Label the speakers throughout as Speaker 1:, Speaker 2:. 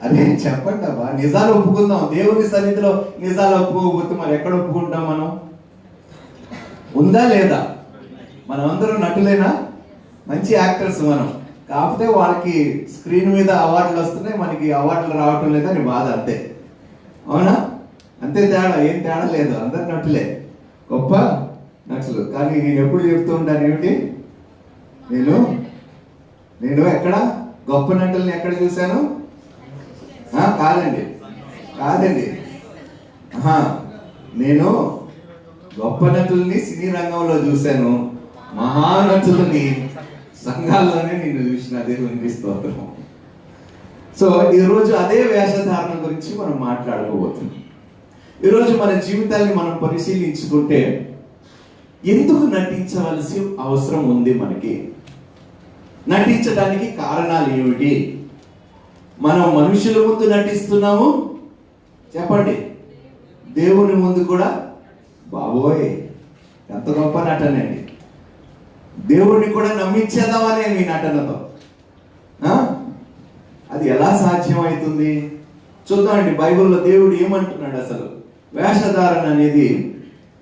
Speaker 1: అదే చెప్పండి అబ్బా, నిజాలు ఒప్పుకుందాం. దేవుని సన్నిధిలో నిజాలు ఒప్పుకోకపోతే మరి ఎక్కడ ఒప్పుకుంటాం మనం? ఉందా లేదా? మనం అందరూ నటులేనా? మంచి యాక్టర్స్ మనం. కాకపోతే వాళ్ళకి స్క్రీన్ మీద అవార్డులు వస్తున్నాయి, మనకి అవార్డులు రావటం లేదని బాధ, అంతే. అవునా? అంతే తేడా, ఏం తేడా లేదు, అందరు నటులే, గొప్ప నటులు. కానీ నేను ఎప్పుడు చెప్తూ ఉంటాను ఏమిటి, నేను ఎక్కడ గొప్ప నటుల్ని ఎక్కడ చూశాను? కాదండి, నేను గొప్ప నటుల్ని సినీ రంగంలో చూశాను, మహానటులని సంఘాల్లోనే నేను చూసిన. దేవునికి స్తోత్రం. సో ఈరోజు అదే వేషధారణ గురించి మనం మాట్లాడుకోబోతున్నాం. ఈరోజు మన జీవితాన్ని మనం పరిశీలించుకుంటే ఎందుకు నటించవలసి అవసరం ఉంది? మనకి నటించడానికి కారణాలు ఏమిటి? మనం మనుషుల ముందు నటిస్తున్నాము, చెప్పండి, దేవుని ముందు కూడా. బాబోయ్, ఎంత గొప్ప నటనండి! దేవుడిని కూడా నమ్మించేద్దామనే మీ నటనతో. అది ఎలా సాధ్యమవుతుంది చూద్దామండి. బైబిల్లో దేవుడు ఏమంటున్నాడు అసలు? వేషధారణ అనేది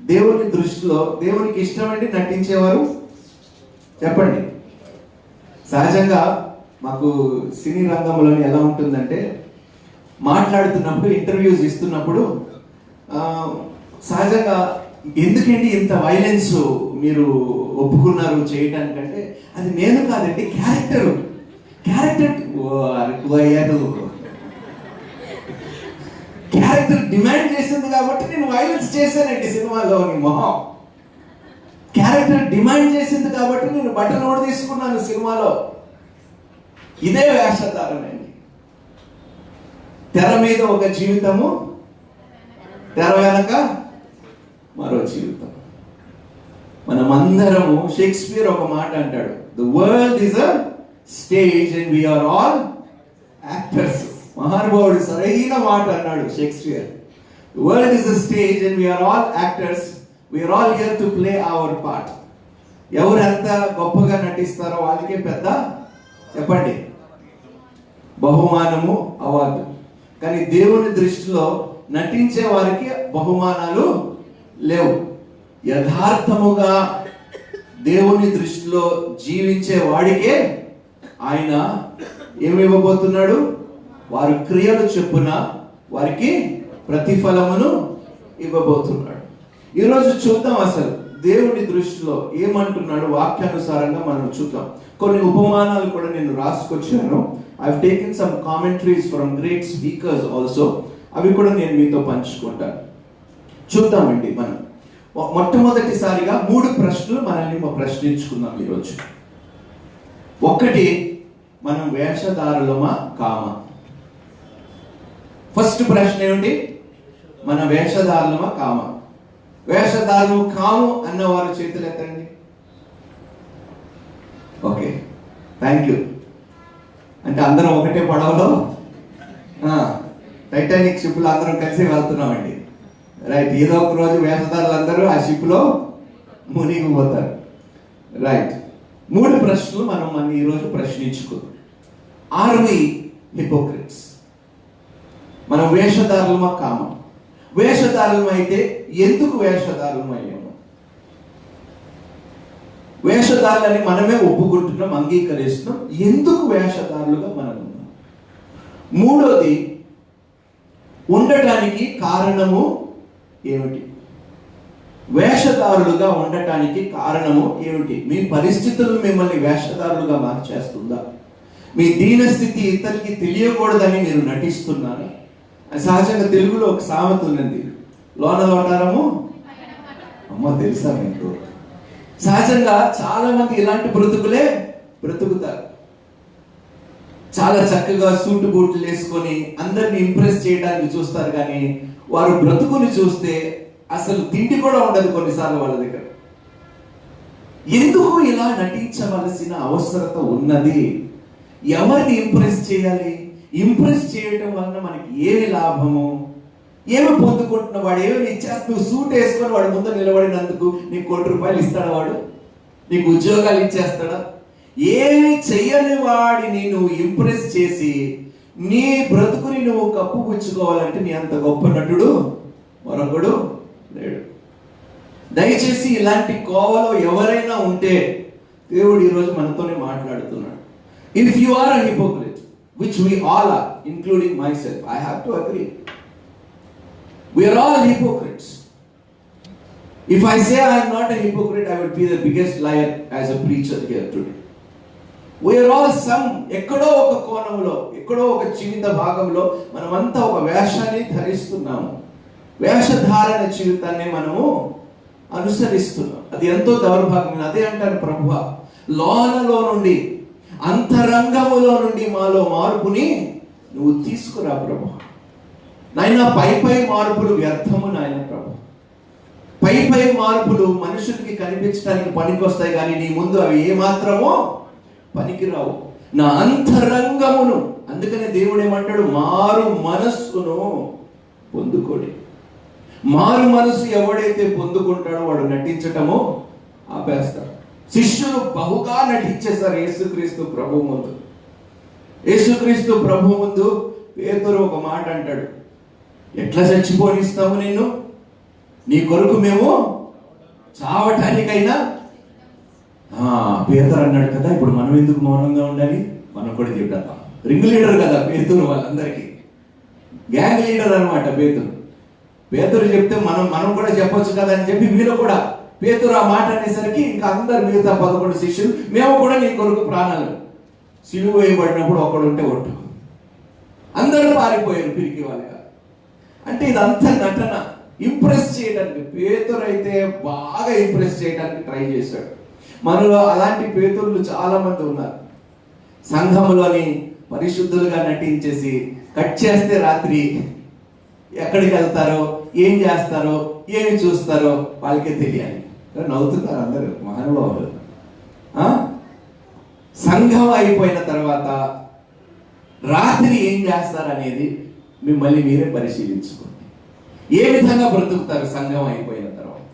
Speaker 1: దేవుని దృష్టిలో దేవునికి ఇష్టమండి నటించేవారు, చెప్పండి. సహజంగా మాకు సినీ రంగంలో ఎలా ఉంటుందంటే, మాట్లాడుతున్నప్పుడు, ఇంటర్వ్యూస్ ఇస్తున్నప్పుడు సహజంగా ఎందుకండి ఇంత వైలెన్స్ మీరు ఒప్పుకున్నారు చేయడానికంటే, అది నేను కాదండి, క్యారెక్టర్ డిమాండ్ చేసింది కాబట్టి నేను వైలెన్స్ చేశానండి సినిమాలో. మొహం క్యారెక్టర్ డిమాండ్ చేసింది కాబట్టి నేను బట్టలు ఓడి తీసుకున్నాను సినిమాలో. ఇదే వేషధారణ అండి. తెర మీద ఒక జీవితము, తెర వెనక మరో జీవితం. మనమందరము, షేక్స్పియర్ ఒక మాట అంటాడు, the world is a stage and we are all actors. మహానుభావుడు సరైన మాట అన్నాడు Shakespeare. The world is a stage and we are all actors, we are all here to play our part. ఎవరు ఎంత గొప్పగా నటిస్తారో వాళ్ళకే పెద్ద, చెప్పండి, బహుమానము, అవార్డు. కానీ దేవుని దృష్టిలో నటించే వారికి బహుమానాలు లేవు. యథార్థముగా దేవుని దృష్టిలో జీవించే వాడికే ఆయన ఏమి ఇవ్వబోతున్నాడు? వారి క్రియలు చొప్పున వారికి ప్రతిఫలమును ఇవ్వబోతున్నాడు. ఈరోజు చూద్దాం అసలు దేవుని దృష్టిలో ఏమంటున్నాడు వాక్యానుసారంగా మనం చూద్దాం. కొన్ని ఉపమానాలు కూడా నేను రాసుకొచ్చాను. I've taken some commentaries from great speakers also. అవి కూడా నేను మీతో పంచుకుంటాను. చూద్దామండి. మనం మొట్టమొదటిసారిగా 3 ప్రశ్నలు మనల్ని ప్రశ్నించుకుందాం ఈరోజు. ఒకటి, మనం వేషధారులమా కామా? ఫస్ట్ ప్రశ్న ఏమిటి? మన వేషధారులమా కామా? వేషధారులు కాము అన్నవారు చేతులు ఎత్తండి. Okay, thank you. అంటే అందరం ఒకటే పడవలో, టైటానిక్ షిప్ లో అందరం కలిసి వెళ్తున్నామండి. రైట్. ఏదో ఒక రోజు వేషధారులు అందరూ ఆ షిప్ లో మునిగిపోతారు. రైట్. 3 ప్రశ్నలు మనం ఈరోజు ప్రశ్నించుకుందాం. Are we hypocrites? మనం వేషధారులమా కామా? వేషధారులం అయితే ఎందుకు వేషధారులం అయ్యాము? వేషధారులని మనమే ఒప్పుకుంటున్నాం, అంగీకరిస్తున్నాం. ఎందుకు వేషధారులుగా మనం ఉన్నాం? 3వది, ఉండటానికి కారణము ఏమిటి? వేషధారులుగా ఉండటానికి కారణము ఏమిటి? మీ పరిస్థితులు మిమ్మల్ని వేషధారులుగా మార్చేస్తుందా? మీ దీనస్థితి ఇతరులకి తెలియకూడదని మీరు నటిస్తున్నారా? సహజంగా తెలుగులో ఒక సామెత ఉన్నది, లోన లోటారము అమ్మ, తెలుసా మీకు? సహజంగా చాలా మంది ఇలాంటి బ్రతుకులే బ్రతుకుతారు. చాలా చక్కగా సూటు బూట్లు వేసుకొని అందరిని ఇంప్రెస్ చేయడానికి చూస్తారు, కానీ వారు బ్రతుకుని చూస్తే అసలు తిండి కూడా ఉండదు కొన్నిసార్లు వాళ్ళ దగ్గర. ఎందుకు ఇలా నటించవలసిన అవసరత ఉన్నది? ఎవరిని ఇంప్రెస్ చేయాలి? ఇంప్రెస్ చేయటం వలన మనకి ఏమి లాభము? ఏమి పొందుకుంటున్న? వాడు ఏమి ఇచ్చేస్తా, నువ్వు సూట్ వేసుకొని వాడు ముందు నిలబడినందుకు నీకు ₹1 ఇస్తాడా? వాడు నీకు ఉద్యోగాలు ఇచ్చేస్తాడా? ఏమి చెయ్యని వాడిని నువ్వు ఇంప్రెస్ చేసి నీ బ్రతుకుని నువ్వు కప్పుపుచ్చుకోవాలంటే నీ అంత గొప్ప నటుడు మరొకడు లేడు. దయచేసి ఇలాంటి కోవలో ఎవరైనా ఉంటే దేవుడు ఈరోజు మనతోనే మాట్లాడుతున్నాడు. If you are a hypocrite, which we all are, including myself, I have to agree, we are all hypocrites. If I say I am not a hypocrite, I would be the biggest liar as a preacher here today. We are all ఎక్కడో ఒక కోణంలో, ఎక్కడో ఒక జీవిత భాగంలో మనమంతా ఒక వేషాన్ని ధరిస్తున్నాము. వేషధారణ జీవితాన్ని మనము అనుసరిస్తున్నాం. అది ఎంతో దౌర్భాగ్యం. అదే అంటారు ప్రభువా, లోనలో నుండి, అంతరంగములో నుండి మాలో మార్పుని నువ్వు తీసుకురా ప్రభు. నాయన, పై మార్పులు వ్యర్థము నాయన ప్రభు. పై మార్పులు మనుషులకి కనిపించడానికి పనికొస్తాయి, కానీ నీ ముందు అవి ఏమాత్రమో పనికిరావు. నా అంతరంగమును, అందుకనే దేవుడు ఏమంటాడు, మారు మనస్సును పొందుకోడి. మారు మనసు ఎవడైతే పొందుకుంటాడో వాడు నటించటము ఆపేస్తాడు. శిష్యులు బహుగా నటించేశారు యేసుక్రీస్తు ప్రభు ముందు. యేసుక్రీస్తు ప్రభు ముందు పేతురు ఒక మాట అంటాడు, ఎట్లా చచ్చిపోనిస్తాము నిన్ను, నీ కొరకు మేము చావటానికైనా. పేతురు అన్నాడు కదా, ఇప్పుడు మనం ఎందుకు మౌనంగా ఉండాలి, మనం కూడా తింటాం. రింగ్ లీడర్ కదా పేతురు, వాళ్ళందరికీ గ్యాంగ్ లీడర్ అనమాట పేతురు. పేతురు చెప్తే మనం కూడా చెప్పొచ్చు కదా అని చెప్పి వీళ్ళు కూడా, పేతురు ఆ మాట అనేసరికి ఇంకా అందరు మిగతా 11 శిష్యులు, మేము కూడా నీ కొరకు ప్రాణాలు, సిలువ వేయబడినప్పుడు ఒక్కడుంటే ఒట్టు, అందరూ పారిపోయారు పిరికి వాళ్ళగా. అంటే ఇదంతా నటన, ఇంప్రెస్ చేయడానికి. పేతురు అయితే బాగా ఇంప్రెస్ చేయడానికి ట్రై చేశాడు. మనలో అలాంటి పేతురులు చాలా మంది ఉన్నారు. సంఘంలోని పరిశుద్ధులుగా నటించేసి కట్ చేస్తే రాత్రి ఎక్కడికి వెళ్తారో, ఏం చేస్తారో, ఏమి చూస్తారో వాళ్ళకే తెలియాలి. నవ్వుతున్నారు అందరూ మహానుభావులు. సంఘం అయిపోయిన తర్వాత రాత్రి ఏం చేస్తారనేది మిమ్మల్ని మీరే పరిశీలించుకోండి. ఏ విధంగా బ్రతుకుతారు సంఘం అయిపోయిన తర్వాత?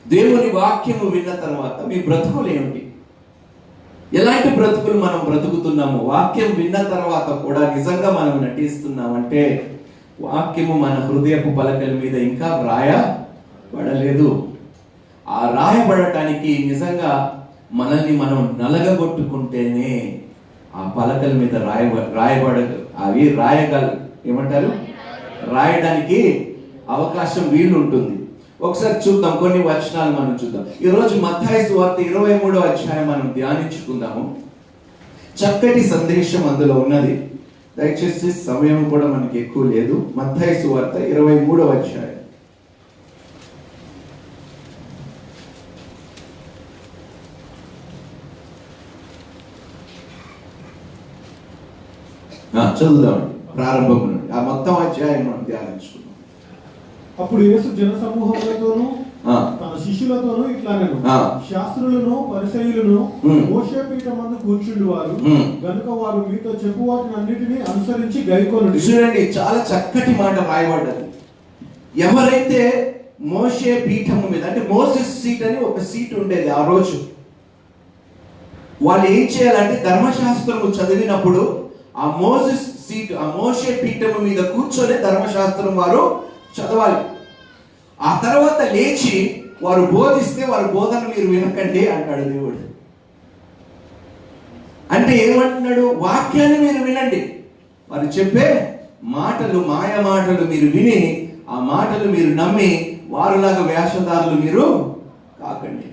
Speaker 1: దేవుని వాక్యము విన్న తర్వాత మీ బ్రతుకులు ఏమిటి? ఎలాంటి బ్రతుకులు మనం బ్రతుకుతున్నాము? వాక్యం విన్న తర్వాత కూడా నిజంగా మనం నటిస్తున్నామంటే వాక్యము మన హృదయపు పలకల మీద ఇంకా రాయబడలేదు. ఆ రాయబడటానికి నిజంగా మనల్ని మనం నలగగొట్టుకుంటేనే ఆ పలకల మీద అవి ఏమంటారు, రాయడానికి అవకాశం వీలు ఉంటుంది. ఒకసారి చూద్దాం, కొన్ని వచనాలు మనం చూద్దాం. ఈరోజు మత్తయి సువార్త 23వ అధ్యాయం మనం ధ్యానించుకుందాము. చక్కటి సందేశం అందులో ఉన్నది. దయచేసి సమయం కూడా మనకి ఎక్కువ లేదు. మత్తయి సువార్త 23వ అధ్యాయం. చదువుదాం ప్రారంభం నుండి ఆ మొత్తం అధ్యాయం మనం ధ్యానించుకుందాం.
Speaker 2: అప్పుడు యేసు జన సమూహములతోనూ తన శిష్యులతోనూ ఇట్లానెను, శాస్త్రులను పరిసయ్యులను మోషే పీఠమందు కూర్చుండువారు గనుక వారు మీతో చెప్పు వాటిని అన్నిటినీ అనుసరించి గైకొనుడి.
Speaker 1: చూడండి, చాలా చక్కటి మాట రాయబడ్డది. ఎవరైతే మోషే పీఠము మీద, అంటే మోసెస్ సీట్ అని ఒక సీట్ ఉండేది ఆ రోజు, వాళ్ళు ఏం చేయాలంటే ధర్మశాస్త్రము చదివినప్పుడు ఆ మోసెస్ సీట్, ఆ మోషే పీఠము మీద కూర్చొని ధర్మశాస్త్రం వారు చదవాలి. ఆ తర్వాత లేచి వారు బోధిస్తే వారి బోధన మీరు వినకండి అంటాడు దేవుడు. అంటే ఏమంటున్నాడు? వాక్యాన్ని మీరు వినండి, వారు చెప్పే మాటలు, మాయ మాటలు మీరు విని ఆ మాటలు మీరు నమ్మి వారులాగా వేషధారులు మీరు కాకండి.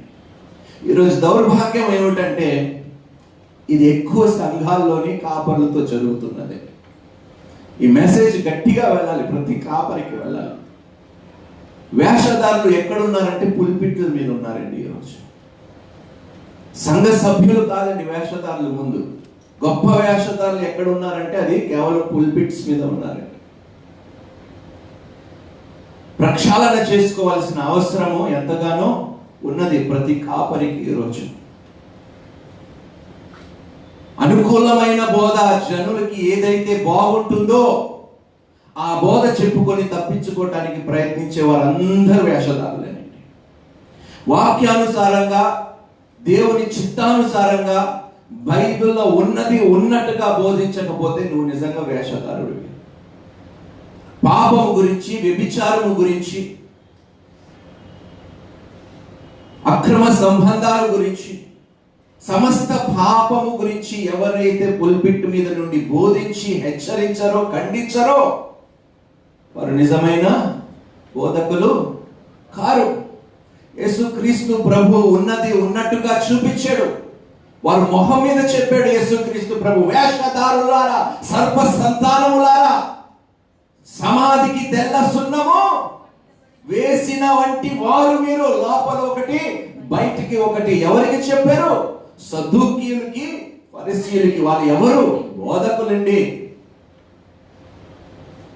Speaker 1: ఈరోజు దౌర్భాగ్యం ఏమిటంటే ఇది ఎక్కువ సంఘాల్లోని కాపర్లతో జరుగుతున్నది. ఈ మెసేజ్ గట్టిగా వెళ్ళాలి, ప్రతి కాపరికి వెళ్ళాలి. వేషధారులు ఎక్కడున్నారంటే పుల్పిట్ల మీద ఉన్నారండి ఈరోజు. సంఘ సభ్యులు కాదండి వేషధారులు. ముందు గొప్ప వేషధారులు ఎక్కడ ఉన్నారంటే అది కేవలం పుల్పిట్స్ మీద ఉన్నారండి. ప్రక్షాళన చేసుకోవాల్సిన అవసరము ఎంతగానో ఉన్నది ప్రతి కాపరికి ఈరోజు. అనుకూలమైన బోధ, జనులకి ఏదైతే బాగుంటుందో ఆ బోధ చెప్పుకొని తప్పించుకోవటానికి ప్రయత్నించే వారందరూ వేషధారులేనండి. వాక్యానుసారంగా, దేవుని చిత్తానుసారంగా బైబిల్లో ఉన్నది ఉన్నట్టుగా బోధించకపోతే నువ్వు నిజంగా వేషధారుడివి. పాపము గురించి, వ్యభిచారము గురించి, అక్రమ సంబంధాల గురించి, సమస్త పాపము గురించి ఎవరైతే పుల్పిట్ మీద నుండి బోధించి హెచ్చరించారో, ఖండించారో వారు నిజమైన బోధకులు కారు. యేసుక్రీస్తు ప్రభు ఉన్నది ఉన్నట్టుగా చూపించాడు. వారు మొహం మీద చెప్పాడు యేసుక్రీస్తు ప్రభు, వేషధారులారా, సర్ప సంతానములారా, సమాధికి తెల్ల సున్నము వేసిన వంటి వారు మీరు, లోపల ఒకటి బయటికి ఒకటి. ఎవరికి చెప్పారు? సద్దూకీయులకి, ఫరిసీయులకి. వాళ్ళు ఎవరు? బోధకులండి.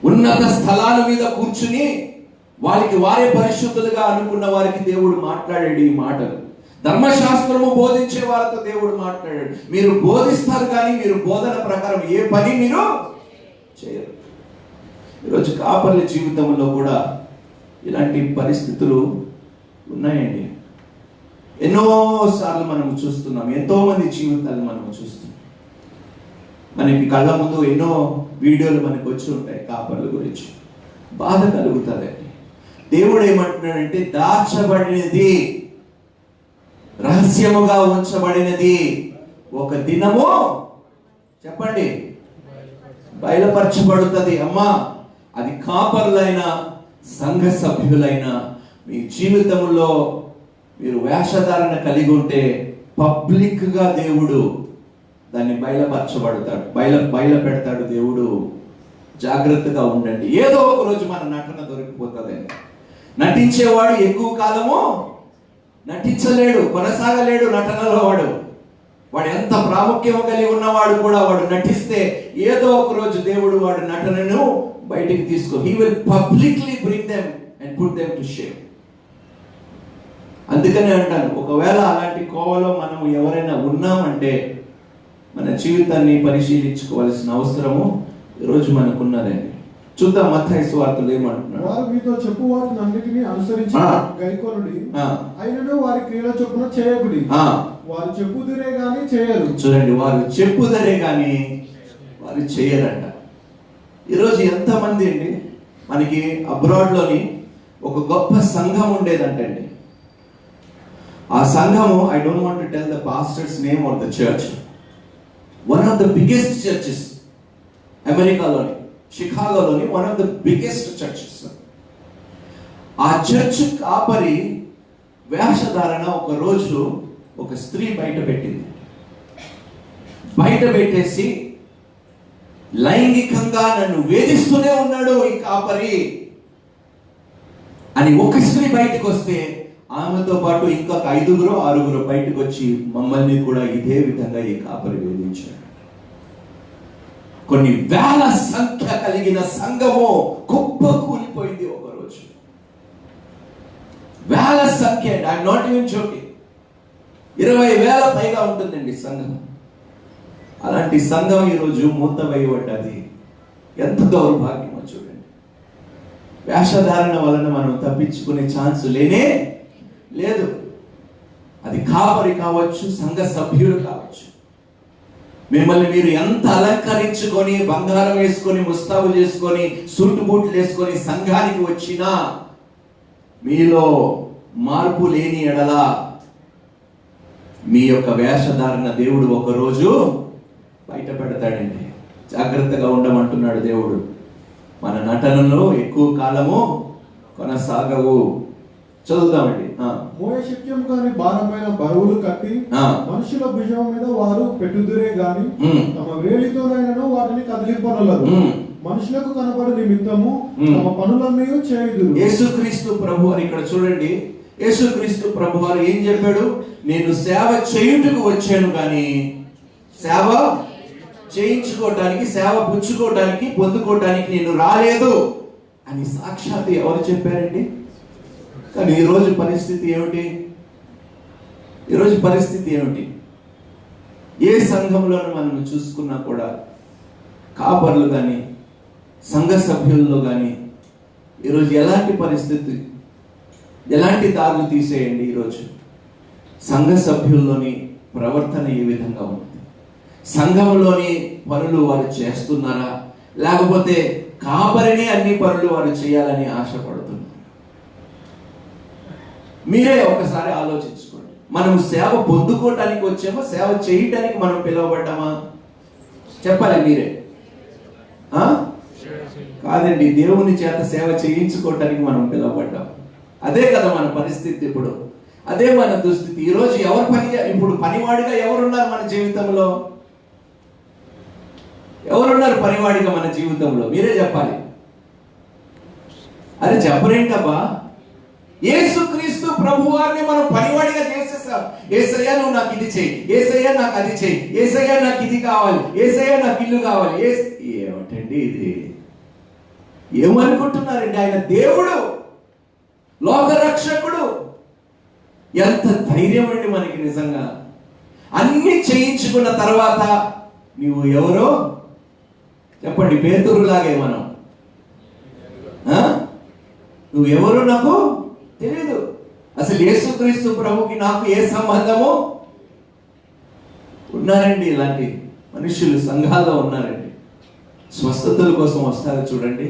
Speaker 1: ఉన్నత స్థలాల మీద కూర్చుని వారికి వారే పరిశుద్ధులుగా అనుకున్న వారికి దేవుడు మాట్లాడాడు ఈ మాటలు. ధర్మశాస్త్రము బోధించే వారితో దేవుడు మాట్లాడాడు. మీరు బోధిస్తారు కానీ మీరు బోధన ప్రకారం ఏ పని మీరు చేయరు. ఈరోజు కాపర్ల జీవితంలో కూడా ఇలాంటి పరిస్థితులు ఉన్నాయండి. ఎన్నోసార్లు మనం చూస్తున్నాం, ఎంతో మంది జీవితాలు మనం చూస్తున్నాం. మనకి కళ్ళ ముందు ఎన్నో వీడియోలు మనకు వచ్చి ఉంటాయి కాపర్ల గురించి. బాధ కలుగుతుందండి. దేవుడు ఏమంటున్నాడంటే, దాచబడినది, రహస్యముగా ఉంచబడినది ఒక దినము చెప్పండి బయలుపరచబడుతుంది. అమ్మా, అది కాపర్లైన, సంఘ సభ్యులైన మీ జీవితంలో మీరు వేషధారణ కలిగి ఉంటే పబ్లిక్ గా దేవుడు దాన్ని బయలుపరచబడతాడు, బయలు పెడతాడు దేవుడు. జాగ్రత్తగా ఉండండి. ఏదో ఒక రోజు మన నటన దొరికిపోతుందండి. నటించేవాడు ఎక్కువ కాలము నటించలేడు, కొనసాగలేడు నటనలో. వాడు ఎంత ప్రాముఖ్యం కలిగి ఉన్నవాడు కూడా వాడు నటిస్తే ఏదో ఒక రోజు దేవుడు వాడి నటనను బయటికి తీసుకో. He will publicly bring them and put them to shame. అందుకనే అంటాను, ఒకవేళ అలాంటి కోవలో మనం ఎవరైనా ఉన్నామంటే మన జీవితాన్ని పరిశీలించుకోవాల్సిన అవసరము ఈరోజు మనకున్నదండి. చూద్దాం మత్తయి సువార్తలో ఏమంటున్నాడు.
Speaker 2: వారు మీతో చెప్పు వాటిని అన్నిటిని అనుసరించి గైకొనుడి, అయినను వారి క్రియల చొప్పున చేయకుడి. వారు చెప్పుదురే గాని చేయరు.
Speaker 1: చూడండి, వారు చెప్పుదరే గాని వారు చేయరంట. ఈరోజు ఎంతమంది అండి, మనకి అబ్రాడ్ లోని ఒక గొప్ప సంఘం ఉండేదంటండి. ఆ సంఘము, I don't want to tell the pastor's name of the church, one of the biggest churches అమెరికాలోని, షికాగోలోని one of the biggest churches. ఆ చర్చ్ కాపరి వేషధారణ ఒక రోజు ఒక స్త్రీ బయట పెట్టింది. బయట పెట్టేసి లైంగికంగా నన్ను వేధిస్తూనే ఉన్నాడు ఈ కాపరి అని ఒక స్త్రీ బయటకు వస్తే ఆమెతో పాటు ఇంకొక 5-6 బయటకు వచ్చి మమ్మల్ని కూడా ఇదే విధంగా ఈ కాపరి వేధించాడు. కొన్ని వేల సంఖ్య కలిగిన సంఘము కుప్ప కూలిపోయింది ఒక రోజు. వేల సంఖ్య, ఐఎమ్ నాట్ ఈవెన్ జోకింగ్, 20,000 పైగా ఉంటుందండి సంఘం. అలాంటి సంఘం ఈరోజు మూతవేయబడ్డది. ఎంత దౌర్భాగ్యమో చూడండి. వేషధారణ వలన మనం తప్పించుకునే ఛాన్స్ లేనే లేదు. అది కాపరి కావచ్చు, సంఘ సభ్యులు కావచ్చు. మిమ్మల్ని మీరు ఎంత అలంకరించుకొని, బంగారం వేసుకొని, ముస్తాబు చేసుకొని, సూటు బూట్లు వేసుకొని సంఘానికి వచ్చినా మీలో మార్పు లేని ఎడల మీ యొక్క వేషధారణ దేవుడు ఒకరోజు బయట పెడతాడండి. జాగ్రత్తగా ఉండమంటున్నాడు దేవుడు. మన నటనలో ఎక్కువ కాలము కొనసాగవు. చదువుతామండి.
Speaker 2: మోయశక్యం కాని భారమైన బరువులు కట్టి మనుషుల భుజం మీద వారు పెట్టుదురే గాని తమ వేలితోనైనను వాటిని కదిలింపనలరు. మనుషులకు కనబడు నిమిత్తము తమ పనులన్నీ చేయుదురు.
Speaker 1: యేసుక్రీస్తు ప్రభు అని ఇక్కడ చూడండి. యేసుక్రీస్తు ప్రభు వారు ఏం చెప్పాడు? నేను సేవ చేయుటకు వచ్చాను కానీ సేవ చేయించుకోవటానికి, సేవ పుచ్చుకోవటానికి, పొందుకోవటానికి నేను రాలేదు అని సాక్షాత్ ఎవరు చెప్పారండి? కానీ ఈరోజు పరిస్థితి ఏమిటి? ఈరోజు పరిస్థితి ఏమిటి? ఏ సంఘంలోనూ మనం చూసుకున్నా కూడా కాపర్లు కానీ, సంఘ సభ్యుల్లో కానీ ఈరోజు ఎలాంటి పరిస్థితి, ఎలాంటి దారులు తీసేయండి. ఈరోజు సంఘ సభ్యుల్లోని ప్రవర్తన ఏ విధంగా ఉంది? సంఘంలోని పనులు వారు చేస్తున్నారా, లేకపోతే కాపరిని అన్ని పనులు వారు చేయాలని ఆశపడుతున్నారు? మీరే ఒకసారి ఆలోచించుకోండి. మనం సేవ పొందుకోవటానికి వచ్చామా, సేవ చేయటానికి మనం పిలువబడ్డామా? చెప్పాలి మీరే. కాదండి, దేవుని చేత సేవ చేయించుకోవటానికి మనం పిలువబడ్డాం. అదే కదా మన పరిస్థితి ఇప్పుడు, అదే మన దుస్థితి. ఈరోజు ఇప్పుడు పనివాడిగా ఎవరున్నారు మన జీవితంలో? ఎవరున్నారు పనివాడిగా మన జీవితంలో? మీరే చెప్పాలి. అరే చెప్పరేంటబ్బా? యేసుక్రీస్తు ప్రభువారిని మనం పనివాడిగా చేసేసాం. యేసయ్యా నువ్వు నాకు ఇది చెయ్యి, యేసయ్యా నాకు అది చెయ్యి, యేసయ్యా నాకు ఇది కావాలి, యేసయ్యా నాకు ఇల్లు కావాలి. ఏమిటండి ఇది? ఏమనుకుంటున్నారండి? ఆయన దేవుడు, లోకరక్షకుడు. ఎంత ధైర్యం అండి మనకి నిజంగా. అన్ని చేయించుకున్న తర్వాత నువ్వు ఎవరో చెప్పండి. పేతురులాగే మనం, నువ్వెవరో నాకు తెలియదు. అసలు యేసుక్రీస్తు ప్రభుకి నాకు ఏ సంబంధము? ఉన్నారండి ఇలాంటి మనుషులు సంఘాల్లో ఉన్నారండి. స్వస్థతల కోసం వస్తారు చూడండి,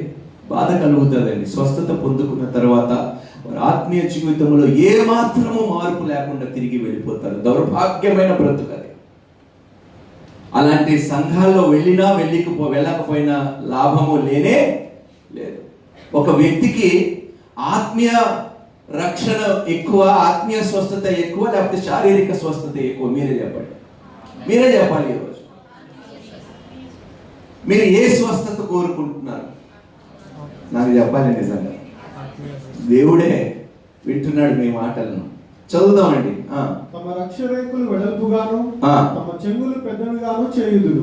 Speaker 1: బాధ కలుగుతుందండి. స్వస్థత పొందుకున్న తర్వాత వారి ఆత్మీయ జీవితంలో ఏ మాత్రము మార్పు లేకుండా తిరిగి వెళ్ళిపోతారు. దౌర్భాగ్యమైన బ్రతుకు అది. అలాంటి సంఘాల్లో వెళ్ళకపోయినా లాభము లేనే లేదు. ఒక వ్యక్తికి ఆత్మీయ రక్షణ ఎక్కువ, ఆత్మీయ స్వస్థత ఎక్కువ, లేకపోతే శారీరక స్వస్థత ఎక్కువ? మీరే చెప్పండి. మీరే చెప్పాలి. ఈరోజు మీరు ఏ స్వస్థత కోరుకుంటున్నారు? నాకు చెప్పాలి. నిజంగా దేవుడే వింటున్నాడు మీ మాటలను. చదువుదామండి.
Speaker 2: తమ రక్షరేకులు వెడల్పుగాను తమ చెంగులు పెద్దవిగాను చేయుదురు.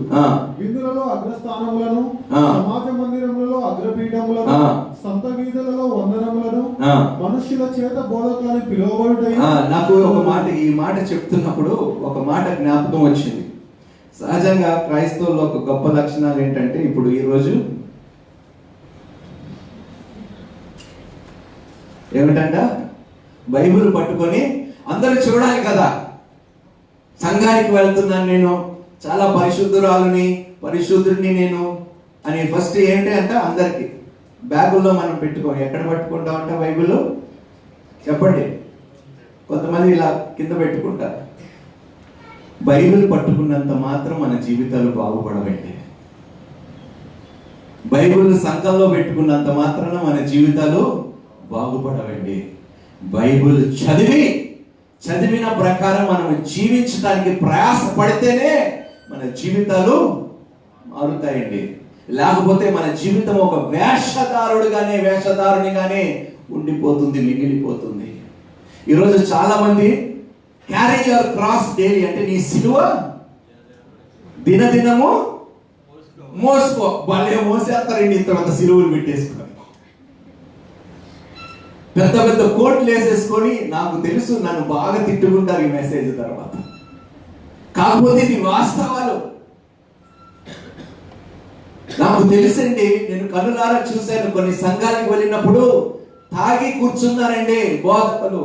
Speaker 2: విందులలో అగ్రస్థానములను, సమాజ మందిరములలో అగ్రపీఠములను, సంత వీధులలో వందనములను, మనుష్యుల చేత బోధకులని పిలువబడుటై.
Speaker 1: నాకు ఈ మాట చెప్తున్నప్పుడు ఒక మాట జ్ఞాపకం వచ్చింది. సహజంగా క్రైస్తవుల్లో ఒక గొప్ప లక్షణాలు ఏంటంటే, ఇప్పుడు ఈరోజు ఏమిటంట, బైబిల్ పట్టుకొని అందరూ చూడాలి కదా, సంఘానికి వెళ్తున్నాను నేను, చాలా పరిశుద్ధుడిని నేను అని ఫస్ట్ ఏంటి అంట అందరికి బ్యాగుల్లో మనం పెట్టుకోని. ఎక్కడ పట్టుకుంటామంట బైబిల్? చెప్పండి. కొంతమంది ఇలా కింద పెట్టుకుంటారు. బైబిల్ పట్టుకున్నంత మాత్రం మన జీవితాలు బాగుపడవండి. బైబిల్ సంఘంలో పెట్టుకున్నంత మాత్రాన మన జీవితాలు బాగుపడవండి. బైబిల్ చదివిన ప్రకారం మనం జీవించడానికి ప్రయాసపడితేనే మన జీవితాలు మారుతాయండి. లేకపోతే మన జీవితం ఒక వేషధారునిగానే ఉండిపోతుంది, మిగిలిపోతుంది. ఈరోజు చాలా మంది క్యారీ యువర్ క్రాస్ డైలీ అంటే నీ సిలువ దినదినము మోసుకో. వాళ్ళే మోసేస్తారండి ఇంత సిలువలు పెట్టేసుకొని, పెద్ద పెద్ద కోట్లు వేసేసుకొని. నాకు తెలుసు నన్ను బాగా తిట్టుకుంటారు ఈ మెసేజ్ తర్వాత, కాకపోతే ఇది వాస్తవాలు. నాకు తెలుసండి, నేను కన్నులారా చూశాను. కొన్ని సంఘాలకు వెళ్ళినప్పుడు తాగి కూర్చున్నారండి బోధకులు.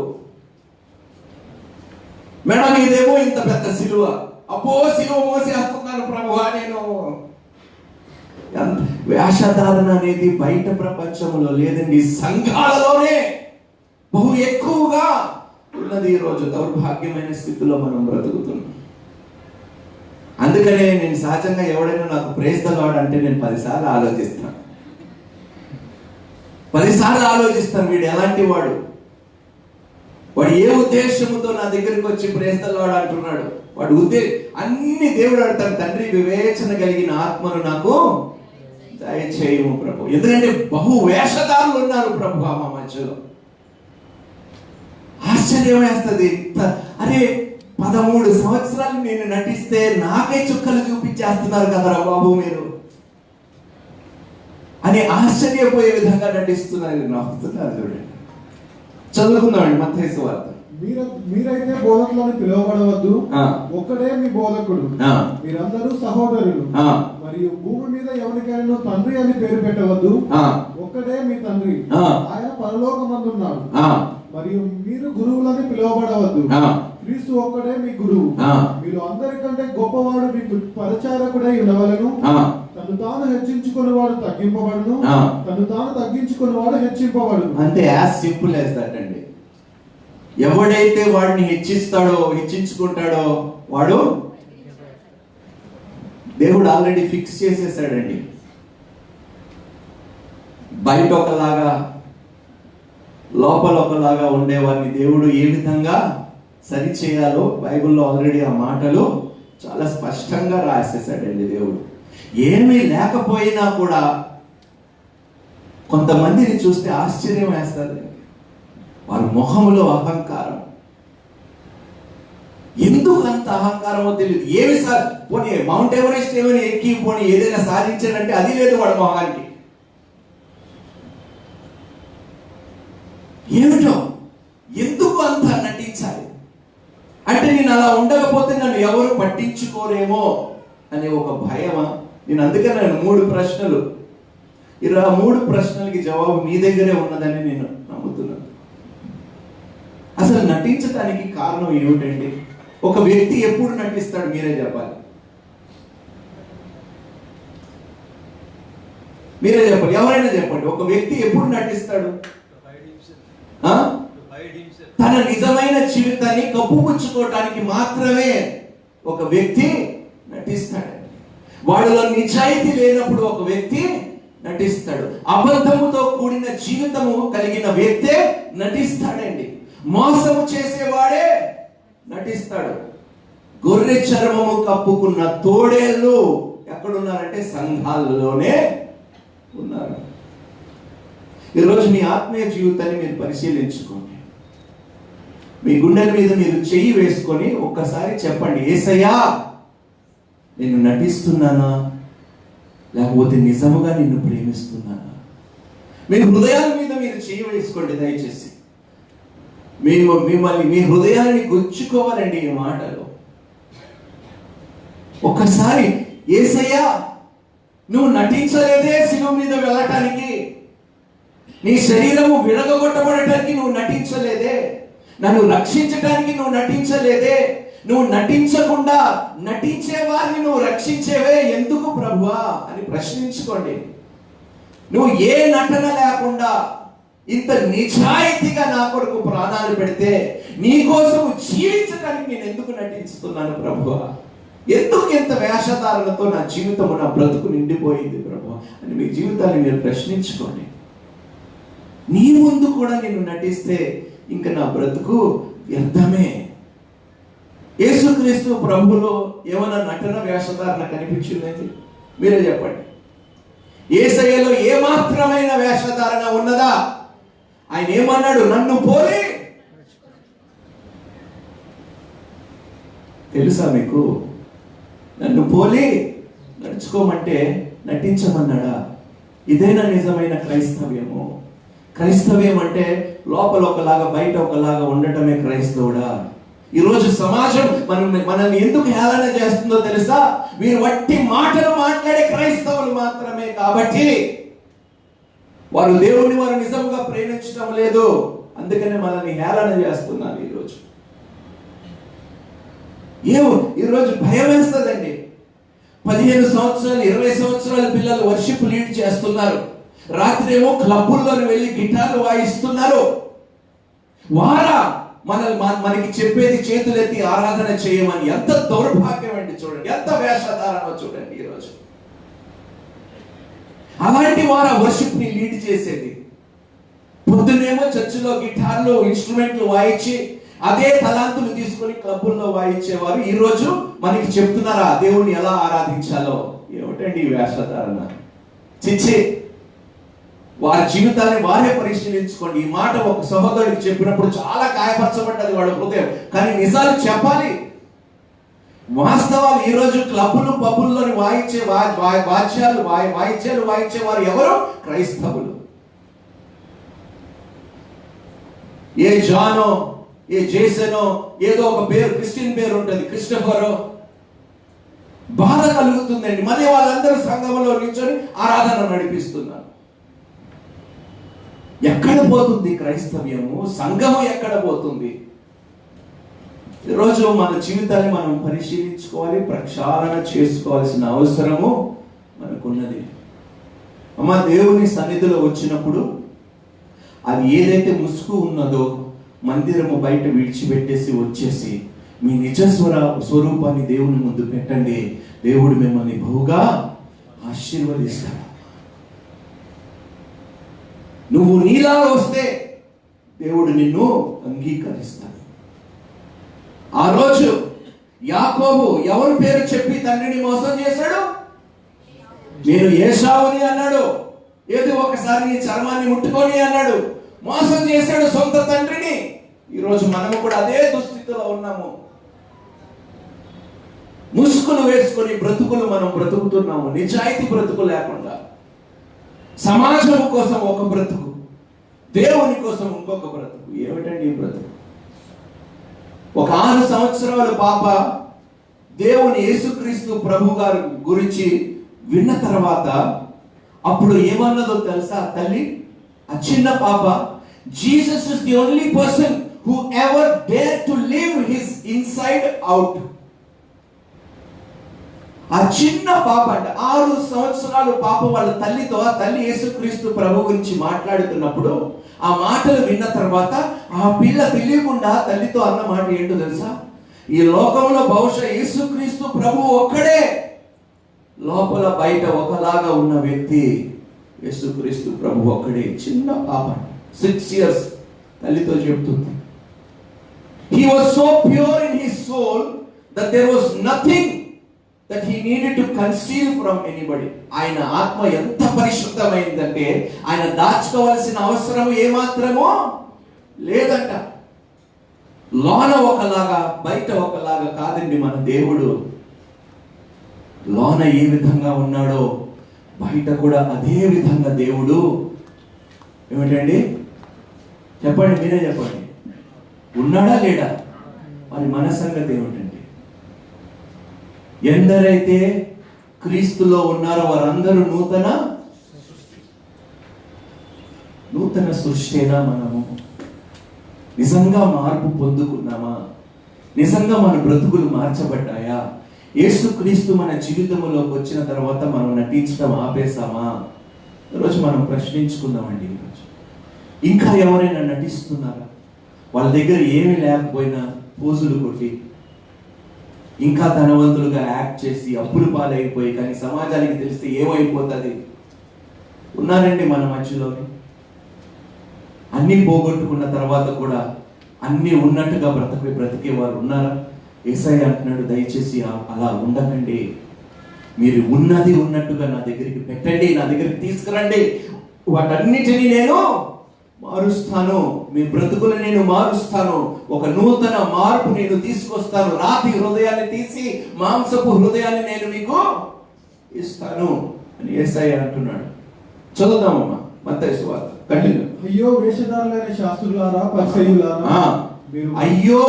Speaker 1: మేడం ఇదేమో ఇంత పెద్ద సిలువ, అబ్బో సిలువ మోసేస్తున్నాను ప్రభువా నేను. వేషధారణ అనేది బయట ప్రపంచంలో లేదండి, సంఘాలలోనే బహు ఎక్కువగా ఉన్నది. ఈరోజు దౌర్భాగ్యమైన స్థితిలో మనం బ్రతుకుతున్నాం. అందుకనే నేను సహజంగా ఎవడైనా నాకు ప్రైజ్ ది లార్డ్ అంటే నేను 10 సార్లు ఆలోచిస్తాను. వీడు ఎలాంటి వాడు ఏ ఉద్దేశంతో నా దగ్గరికి వచ్చి ప్రైజ్ ది లార్డ్ అంటున్నాడు? వాడు అన్ని దేవుడు అడతాడు, తండ్రి వివేచన కలిగిన ఆత్మను నాకు దయచేయము ప్రభు. ఎందుకంటే బహు వేషధారులు ఉన్నారు ప్రభు మా మధ్యలో. ఆశ్చర్యం వేస్తుంది. అరే 13 సంవత్సరాలు నేను నటిస్తే నాకే చుక్కలు చూపించేస్తున్నారు కదరా బాబు మీరు అని ఆశ్చర్యపోయే విధంగా నటిస్తున్నారు. నవ్వుతున్నారు చూడండి. చదువుకుందామండి మత్తయి సువార్త.
Speaker 2: మీరైతే బోధకులను పిలువబడవద్దు, ఒక్కడే మీ బోధకుడు, మీరందరూ సహోదరులు. మరియు భూమి మీద ఎవరికైనా తండ్రి అని పేరు పెట్టవద్దు, ఒక్కడే మీ తండ్రి, ఆయన పరలోకమందున్నాడు. మరియు మీరు గురువులని పిలువబడవద్దు, క్రీస్తు ఒక్కడే మీ గురువు, మీరు అందరికంటే గొప్పవాడు మీకు పరిచారకుడై ఉండవలను. తను తాను హెచ్చించుకుని వాడు తగ్గింపబడును, తను తాను తగ్గించుకుని వాడు హెచ్చింపబడును.
Speaker 1: అంటే యాజ్ సింపుల్ యాజ్ దట్ అండి. ఎవడైతే వాడిని హెచ్చించుకుంటాడో వాడు దేవుడు ఆల్రెడీ ఫిక్స్ చేసేసాడండి. బయట ఒకలాగా లోపల ఒకలాగా ఉండేవారిని దేవుడు ఏ విధంగా సరి చేయాలో బైబిల్లో ఆల్రెడీ ఆ మాటలు చాలా స్పష్టంగా రాసేసాడండి దేవుడు. ఏమీ లేకపోయినా కూడా కొంతమందిని చూస్తే ఆశ్చర్యం వేస్తారు. వారి మొహంలో అహంకారం, ఎందుకు అంత అహంకారమో తెలియదు. ఏమి సార్ పోనీ మౌంట్ ఎవరెస్ట్ ఏమైనా ఎక్కి పోనీ ఏదైనా సాధించాడంటే అది లేదు వాడి మొహానికి. ఏమిటో ఎందుకు అంత నటించాలి అంటే, నేను అలా ఉండకపోతే నన్ను ఎవరు పట్టించుకోరేమో అనే ఒక భయమా? నేను అందుకని 3 ప్రశ్నలు, 3 ప్రశ్నలకి జవాబు మీ దగ్గరే ఉన్నదని నేను నమ్ముతున్నాను. అసలు నటించడానికి కారణం ఏమిటండి? ఒక వ్యక్తి ఎప్పుడు నటిస్తాడు మీరే చెప్పాలి. మీరే చెప్పండి, ఎవరైనా చెప్పండి. ఒక వ్యక్తి ఎప్పుడు నటిస్తాడు? తన నిజమైన జీవితాన్ని కప్పుపుచ్చుకోవటానికి మాత్రమే ఒక వ్యక్తి నటిస్తాడు. వాడిలో నిజాయితీ లేనప్పుడు ఒక వ్యక్తి నటిస్తాడు. అబద్ధముతో కూడిన జీవితము కలిగిన వ్యక్తే నటిస్తాడండి. మోసము చేసేవాడే నటిస్తాడు. గొర్రె చర్మము కప్పుకున్న తోడేళ్ళు ఎక్కడున్నారంటే సంఘాలలోనే ఉన్నారు. ఈరోజు మీ ఆత్మీయ జీవితాన్ని మీరు పరిశీలించుకోండి. మీ గుండెల మీద మీరు చెయ్యి వేసుకొని ఒక్కసారి చెప్పండి, యేసయ్యా నేను నటిస్తున్నానా లేకపోతే నిజముగా నిన్ను ప్రేమిస్తున్నానా? మీ హృదయాల మీద మీరు చెయ్యి వేసుకోండి దయచేసి. మిమ్మల్ని మీ హృదయాన్ని గుచ్చుకోవాలండి ఈ మాటలు. ఒక్కసారి యేసయ్యా నువ్వు నటించలేదే శిలువ మీద వెళ్ళటానికి, నీ శరీరము విడగొట్టబడటానికి నువ్వు నటించలేదే, నన్ను రక్షించడానికి నువ్వు నటించలేదే, నువ్వు నటించకుండా నటించే వారిని నువ్వు రక్షించేవే ఎందుకు ప్రభువా అని ప్రశ్నించుకోండి. నువ్వు ఏ నటన లేకుండా ఇంత నిజాయితీగా నా కొరకు ప్రాణాలు పెడితే నీ కోసం జీవించడానికి నేను ఎందుకు నటిస్తున్నాను ప్రభువా? ఎందుకు ఇంత వేషధారణతో నా జీవితము నా బ్రతుకు నిండిపోయింది ప్రభువా అని మీ జీవితాన్ని మీరు ప్రశ్నించుకోండి. నీ ముందు కూడా నేను నటిస్తే ఇంకా నా బ్రతుకు వ్యర్థమే. యేసుక్రీస్తు ప్రభువులో ఏమైనా నటన వేషధారణ కనిపించింది? మీరే చెప్పండి. యేసయ్యలో ఏమాత్రమైన వేషధారణ ఉన్నదా? ఆయన ఏమన్నాడు? నన్ను పోలి. తెలుసా మీకు? నన్ను పోలి నడుచుకోమంటే నటించమన్నాడా? ఇదేనా నిజమైన క్రైస్తవ్యము? క్రైస్తవ్యం అంటే లోపల ఒకలాగా బయట ఒకలాగా ఉండటమే క్రైస్తవుడా? ఈరోజు సమాజం మనల్ని ఎందుకు హేళన చేస్తుందో తెలుసా? మీరు వట్టి మాటలు మాట్లాడే క్రైస్తవులు మాత్రమే కాబట్టి వారు దేవుణ్ణి వారు నిజంగా ప్రేమించడం లేదు. అందుకనే మనల్ని హేళన చేస్తున్నారు. ఈరోజు భయం వేస్తుందండి. 15 సంవత్సరాలు 20 సంవత్సరాల పిల్లలు వర్షిప్ లీడ్ చేస్తున్నారు. రాత్రి ఏమో క్లబ్బుల్లోకి వెళ్ళి గిటార్లు వాయిస్తున్నారు. మనకి చెప్పేది చేతులెత్తి ఆరాధన చేయమని. ఎంత దౌర్భాగ్యం అండి! చూడండి ఎంత వేషధారణ చూడండి ఈరోజు. అలాంటి వారు వర్షిప్ ని లీడ్ చేసేది. పొద్దునేమో చర్చిలో గిటార్లు ఇన్స్ట్రుమెంట్లు వాయించి అదే తలాంతులు తీసుకొని క్లబ్బుల్లో వాయించేవారు ఈ రోజు మనకి చెప్తున్నారా దేవుణ్ణి ఎలా ఆరాధించాలో? ఏమిటండి ఈ వేషధారణ? చిచ్చి, వారి జీవితాన్ని వారే పరిశీలించుకోండి. ఈ మాట ఒక సహోదరుడికి చెప్పినప్పుడు చాలా గాయపరచబడ్డది వాడు హృదయం. కానీ నిజాలు చెప్పాలి, వాస్తవాలు. ఈ రోజు క్లబ్బులు పబ్బుల్లోని వాయించే వాయిద్యాలు వాయించేవారు ఎవరు? క్రైస్తవులు. ఏ జానో ఏ జేసనో ఏదో ఒక పేరు, క్రిస్టియన్ పేరు ఉంటుంది, క్రిస్టఫరో. బాధ కలుగుతుందండి. మళ్ళీ వాళ్ళందరూ సంఘంలో నిల్చొని ఆరాధన నడిపిస్తున్నారు. ఎక్కడ పోతుంది క్రైస్తవ్యము? సంఘము ఎక్కడ పోతుంది? ఈరోజు మన జీవితాన్ని మనం పరిశీలించుకోవాలి, ప్రక్షాళన చేసుకోవాల్సిన అవసరము మనకున్నది. అమ్మ, దేవుని సన్నిధిలో వచ్చినప్పుడు అది ఏదైతే ముసుగు ఉన్నదో మందిరము బయట విడిచిపెట్టేసి వచ్చేసి మీ నిజ స్వరూపాన్ని దేవుని ముందు పెట్టండి. దేవుడు మిమ్మల్ని బహుగా ఆశీర్వదిస్తాడు. నువ్వు నీలా వస్తే దేవుడు నిన్ను అంగీకరిస్తాడు. ఆ రోజు యాకోబు ఎవరి పేరు చెప్పి తండ్రిని మోసం చేశాడు? నేను ఏశావుని అన్నాడు. ఏదో ఒకసారి నీ చర్మాన్ని ముట్టుకొని అన్నాడు. మోసం చేశాడు సొంత తండ్రిని. ఈరోజు మనము కూడా అదే దుస్థితిలో ఉన్నాము. ముసుగులు వేసుకొని బ్రతుకులు మనం బ్రతుకుతున్నాము. నిజాయితీ బ్రతుకు లేకుండా సమాజం కోసం ఒక బ్రతుకు, దేవుని కోసం ఇంకొక బ్రతుకు. ఏమిటండి ఈ బ్రతుకు? ఒక 6 సంవత్సరాల పాప దేవుని యేసుక్రీస్తు ప్రభు గారి గురించి విన్న తర్వాత అప్పుడు ఏమన్నదో తెలుసా తల్లి? ఆ చిన్న పాప, Jesus is the only person who ever dare to live his inside out. ఆ చిన్న పాప అంటే 6 సంవత్సరాల పాప వాళ్ళ తల్లితో, ఆ తల్లి యేసుక్రీస్తు ప్రభు గురించి మాట్లాడుతున్నప్పుడు ఆ మాటలు విన్న తర్వాత ఆ పిల్ల తెలియకుండా తల్లితో అన్న మాట ఏంటో తెలుసా? ఈ లోకంలో బహుశా యేసుక్రీస్తు ప్రభు ఒక్కడే, లోపల బయట ఒకలాగా ఉన్న వ్యక్తి యేసుక్రీస్తు ప్రభు ఒక్కడే. చిన్న పాప 6 years తల్లితో చెప్తుంది. He was so pure in his soul that there was nothing that he needed to conceal from anybody. ఆయన ఆత్మ ఎంత పరిశుద్ధమైందంటే ఆయన దాచుకోవాల్సిన అవసరం ఏమాత్రమో లేదంట. లోన ఒకలాగా బయట ఒకలాగా కాదండి మన దేవుడు. లోన ఏ విధంగా ఉన్నాడో బయట కూడా అదే విధంగా దేవుడు ఏమిటండి చెప్పండి, మీరే చెప్పండి. ఉన్నాడా లేడా? మరి మన సంగతి ఏమిటండి? ఎందరైతే క్రీస్తులో ఉన్నారో వారందరూ నూతన సృష్టినా? మనము నిజంగా మార్పు పొందుకున్నామా? నిజంగా మన బ్రతుకులు మార్చబడ్డాయా? యేసుక్రీస్తు మన జీవితంలోకి వచ్చిన తర్వాత మనం నటించడం ఆపేసామా? ఈరోజు మనం ప్రశ్నించుకుందామండి. ఈరోజు ఇంకా ఎవరైనా నటిస్తున్నారా? వాళ్ళ దగ్గర ఏమీ లేకపోయినా పోజులు కొట్టి ఇంకా ధనవంతులుగా యాక్ట్ చేసి అప్పులు పాలైపోయి, కానీ సమాజానికి తెలిస్తే ఏమైపోతుంది? ఉన్నారండి మన మధ్యలో. అన్ని పోగొట్టుకున్న తర్వాత కూడా అన్ని ఉన్నట్టుగా బ్రతికే వారు ఉన్నారా? యేసయ్య అంటున్నాడు, దయచేసి అలా ఉండకండి. మీరు ఉన్నది ఉన్నట్టుగా నా దగ్గరికి పెట్టండి, నా దగ్గరికి తీసుకురండి. వాటన్నిటినీ నేను మారుస్తాను. మీ బ్రతుకులు నేను మారుస్తాను. ఒక నూతన మార్పు నేను తీసుకొస్తాను. రాతి హృదయాన్ని తీసి మాంసపు హృదయాన్ని నేను మీకు ఇస్తాను అని యేసయ్య అంటున్నాడు. చదువుదామమ్మా మత్తయి సువార్త. కంటిన్యూ.
Speaker 2: అయ్యో వేషధారులైన శాస్త్రులారా, పరిసయ్యులారా,
Speaker 1: అయ్యో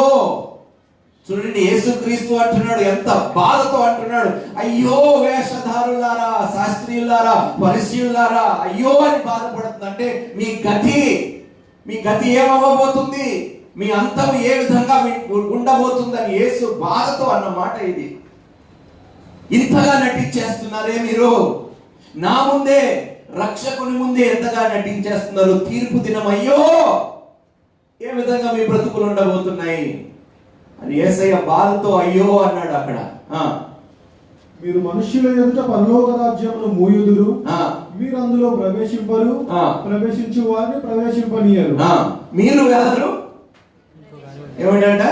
Speaker 1: చూడండి, యేసుక్రీస్తు అంటున్నాడు, ఎంత బాధతో అంటున్నాడు, అయ్యో వేషధారులారా, శాస్త్రీయులారా, పరిసయ్యులారా, అయ్యో అని బాధపడుతుంది. అంటే మీ గతి ఏమవ్వబోతుంది, మీ అంతం ఏ విధంగా ఉండబోతుందని యేసు బాధతో అన్న మాట ఇది. ఇంతగా నటించేస్తున్నారే మీరు? నా ముందే, రక్షకుని ముందే ఎంతగా నటించేస్తున్నారు? తీర్పు దినం అయ్యో ఏ విధంగా మీ బ్రతుకులు ఉండబోతున్నాయి అని యేసయ్య బాధతో అయ్యో అన్నాడు అక్కడ.
Speaker 2: మీరు మనుష్యుల ఎదుట పరలోక రాజ్యమును మూయుదురు, మీరు అందులో ప్రవేశింపరు, ప్రవేశించు వారిని ప్రవేశింపనీయరు.
Speaker 1: మీరు ఎవరు? ఏమిటంట?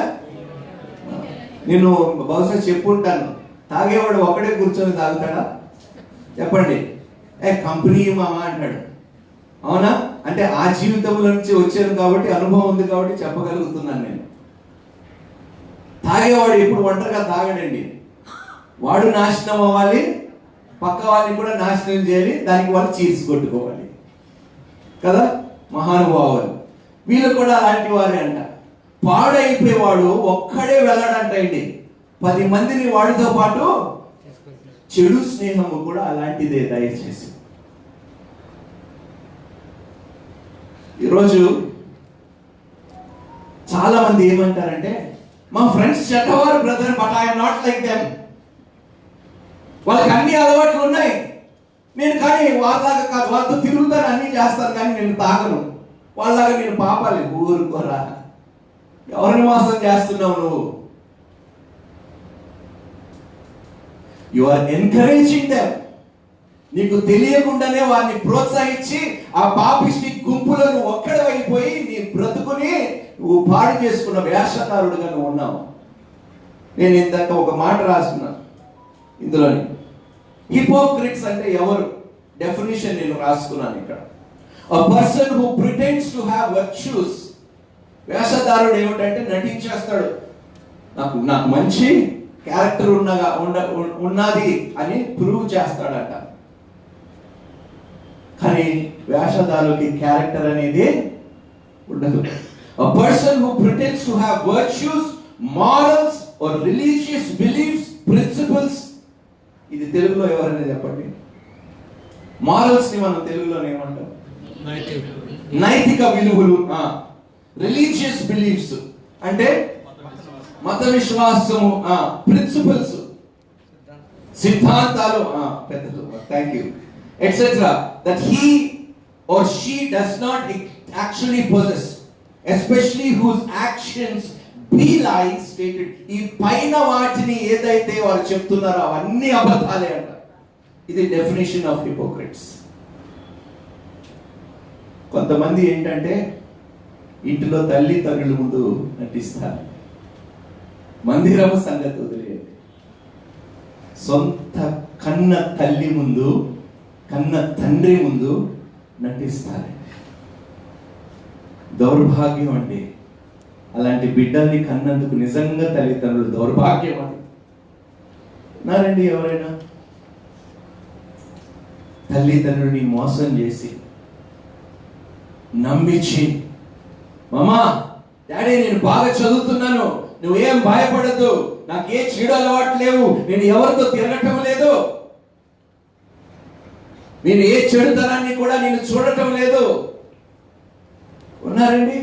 Speaker 1: నేను బహుశా చెప్పుంటాను, తాగేవాడు ఒకడే కూర్చొని తాగుతాడా? చెప్పండి. కంపెనీ మామా అంటాడు. అవునా? అంటే ఆ జీవితంలో నుంచి వచ్చాను కాబట్టి, అనుభవం ఉంది కాబట్టి చెప్పగలుగుతున్నాను నేను. తాగేవాడు ఎప్పుడు ఒంటరిగా తాగడండి. వాడు నాశనం అవ్వాలి, పక్క వాళ్ళని కూడా నాశనం చేయాలి, దానికి వాళ్ళు చీల్చి కొట్టుకోవాలి కదా మహానుభావులు. వీళ్ళు కూడా అలాంటి వారే అంట. పాడైపోయేవాడు ఒక్కడే వెళ్ళాడంట అండి. 10 మందిని వాడితో పాటు. చెడు స్నేహము కూడా అలాంటిదే. దయచేసి ఈరోజు చాలా మంది ఏమంటారంటే, మా ఫ్రెండ్స్ చెడ్డవారు brother, but I'm not like them. వాళ్ళకి అన్ని అలవాట్లు ఉన్నాయి, నేను కానీ వాళ్ళలాగా కాదు. వాళ్ళతో తిరుగుతాను, అన్ని చేస్తాను, కానీ నేను తాగను. వాళ్ళలాగా నేను పాపాలి. ఊరుకోరా, ఎవరిని మోసం చేస్తున్నావు నువ్వు? You are encouraging them. నీకు తెలియకుండానే వారిని ప్రోత్సహించి ఆ పాపిష్టి గుంపులో నువ్వు ఒక్కడవైపోయి నీ బ్రతుకుని నువ్వు పాడు చేసుకున్న వేషకారుడుగా నువ్వు ఉన్నావు. నేను ఇందాక ఒక మాట రాసుకున్నాను ఇందులోని. హిపోక్రిట్స్ అంటే ఎవరు? డెఫినిషన్ నేను రాసుకున్నాను ఇక్కడ. A person who pretends to have virtues. వేషధారుడు ఏమిటంటే నటించేస్తాడు, నాకు మంచి క్యారెక్టర్ ఉన్నది అని ప్రూవ్ చేస్తాడట. కానీ వేషధారులకి క్యారెక్టర్ అనేది ఉండదు. A person who pretends to have virtues, morals or religious beliefs, principles. ఇది తెలుగులో ఎవరైనా చెప్పండి. మారల్స్ ని మనం తెలుగులో ఏమంటాం? నైతిక విలువలు. రిలీజియస్ బిలీఫ్స్ అంటే మత విశ్వాసము, ప్రిన్సిపల్స్ సిద్ధాంతాలు, పెద్దలు, thank you, etcetera, that he or she does not actually possess, especially whose actions be like stated. ఈ పైన వాటిని ఏదైతే వారు చెప్తున్నారో అవన్నీ అబద్ధాలే అంట. ఇది డెఫినేషన్ ఆఫ్ హిపోక్రిట్స్. కొంతమంది ఏంటంటే ఇంటిలో తల్లి తండ్రుల ముందు నటిస్తారు, మందిరము సంగతి వదిలేయండి, సొంత కన్న తల్లి ముందు, కన్న తండ్రి ముందు నటిస్తారు. దౌర్భాగ్యం అండి. అలాంటి బిడ్డల్ని కన్నందుకు నిజంగా తల్లిదండ్రులు దౌర్భాగ్యం అని నారండి. ఎవరైనా తల్లిదండ్రుని మోసం చేసి నమ్మించి, మామా డాడీ నేను బాగా చదువుతున్నాను, నువ్వేం భయపడద్దు, నాకే చెడు అలవాటు లేవు, నేను ఎవరితో తిరగటం లేదు, నేను ఏ చెడుతనాన్ని కూడా నేను చూడటం లేదు ఉన్నారండి.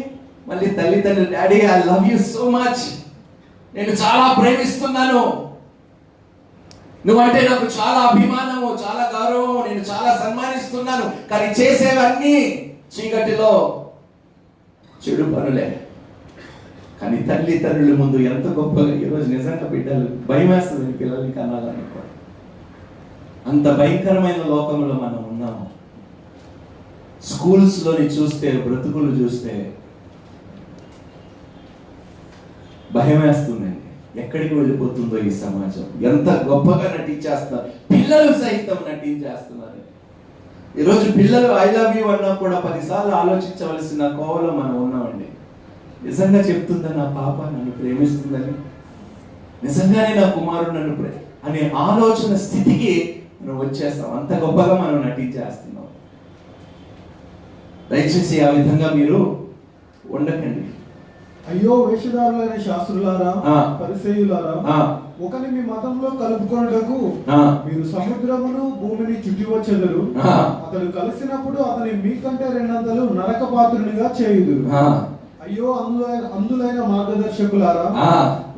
Speaker 1: మళ్ళీ తల్లిదండ్రులు, daddy I love you so much, నేను చాలా ప్రేమిస్తున్నాను, నువ్వంటే నాకు చాలా అభిమానము, చాలా గౌరవం, నేను చాలా సన్మానిస్తున్నాను, కానీ చేసేవన్నీ చీకటిలో చెడు పనులే. కానీ తల్లిదండ్రుల ముందు ఎంత గొప్పగా ఈరోజు నిజంగా బిడ్డలు భయం వేస్తుంది పిల్లల్ని కనాలని కూడా. అంత భయంకరమైన లోకంలో మనం ఉన్నాము. స్కూల్స్ లోని చూస్తే, బ్రతుకులు చూస్తే భయం వేస్తుందండి. ఎక్కడికి వెళ్ళిపోతుందో ఈ సమాజం. ఎంత గొప్పగా నటించేస్తున్నారు, పిల్లలు సైతం నటించేస్తున్నారు. ఈరోజు పిల్లలు ఐ లవ్ యూ అన్నా కూడా 10 సార్లు ఆలోచించవలసిన కోవలో మనం ఉన్నామండి. నిజంగా చెప్తుందా నా పాప నన్ను ప్రేమిస్తుందని, నిజంగానే నా కుమారుడు నన్ను అనే ఆలోచన స్థితికి మనం వచ్చేస్తాం. అంత గొప్పగా మనం నటించేస్తున్నాం. దయచేసి ఆ విధంగా మీరు ఉండకండి.
Speaker 2: అయ్యో వేషధారులైన శాస్త్రులారా, పరిసయ్యులారా, ఒకని మీ మతంలో కలుపుకొనుటకు మీరు సముద్రమును భూమిని చుట్టివచ్చెదరు. అతడు కలిసినప్పుడు అతని మీకంటే 200 నరక పాత్రునిగా చేయుదురు. అయ్యో అందులైన మార్గదర్శకులారా,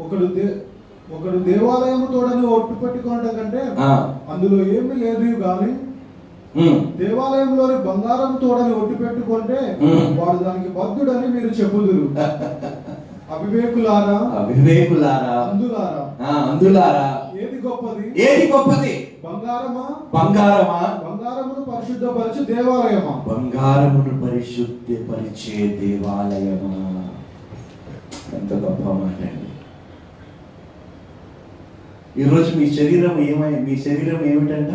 Speaker 2: ఒకడు దేవాలయము తోడని ఒట్టు పెట్టుకోవడం కంటే అందులో ఏమీ లేదు గాని దేవాలయంలోని బంగారం తోడని ఒట్టు పెట్టుకుంటే వాడు దానికి బద్ధుడని మీరు చెప్పుదురు. అవివేకులారా,
Speaker 1: అందులారా,
Speaker 2: ఏది గొప్పది? బంగారమును పరిశుద్ధపరచు దేవాలయమా?
Speaker 1: బంగారమును పరిశుద్ధపరిచే దేవాలయమా? ఎంత గొప్ప మాట అండి. ఈరోజు మీ శరీరం ఏమిటంట?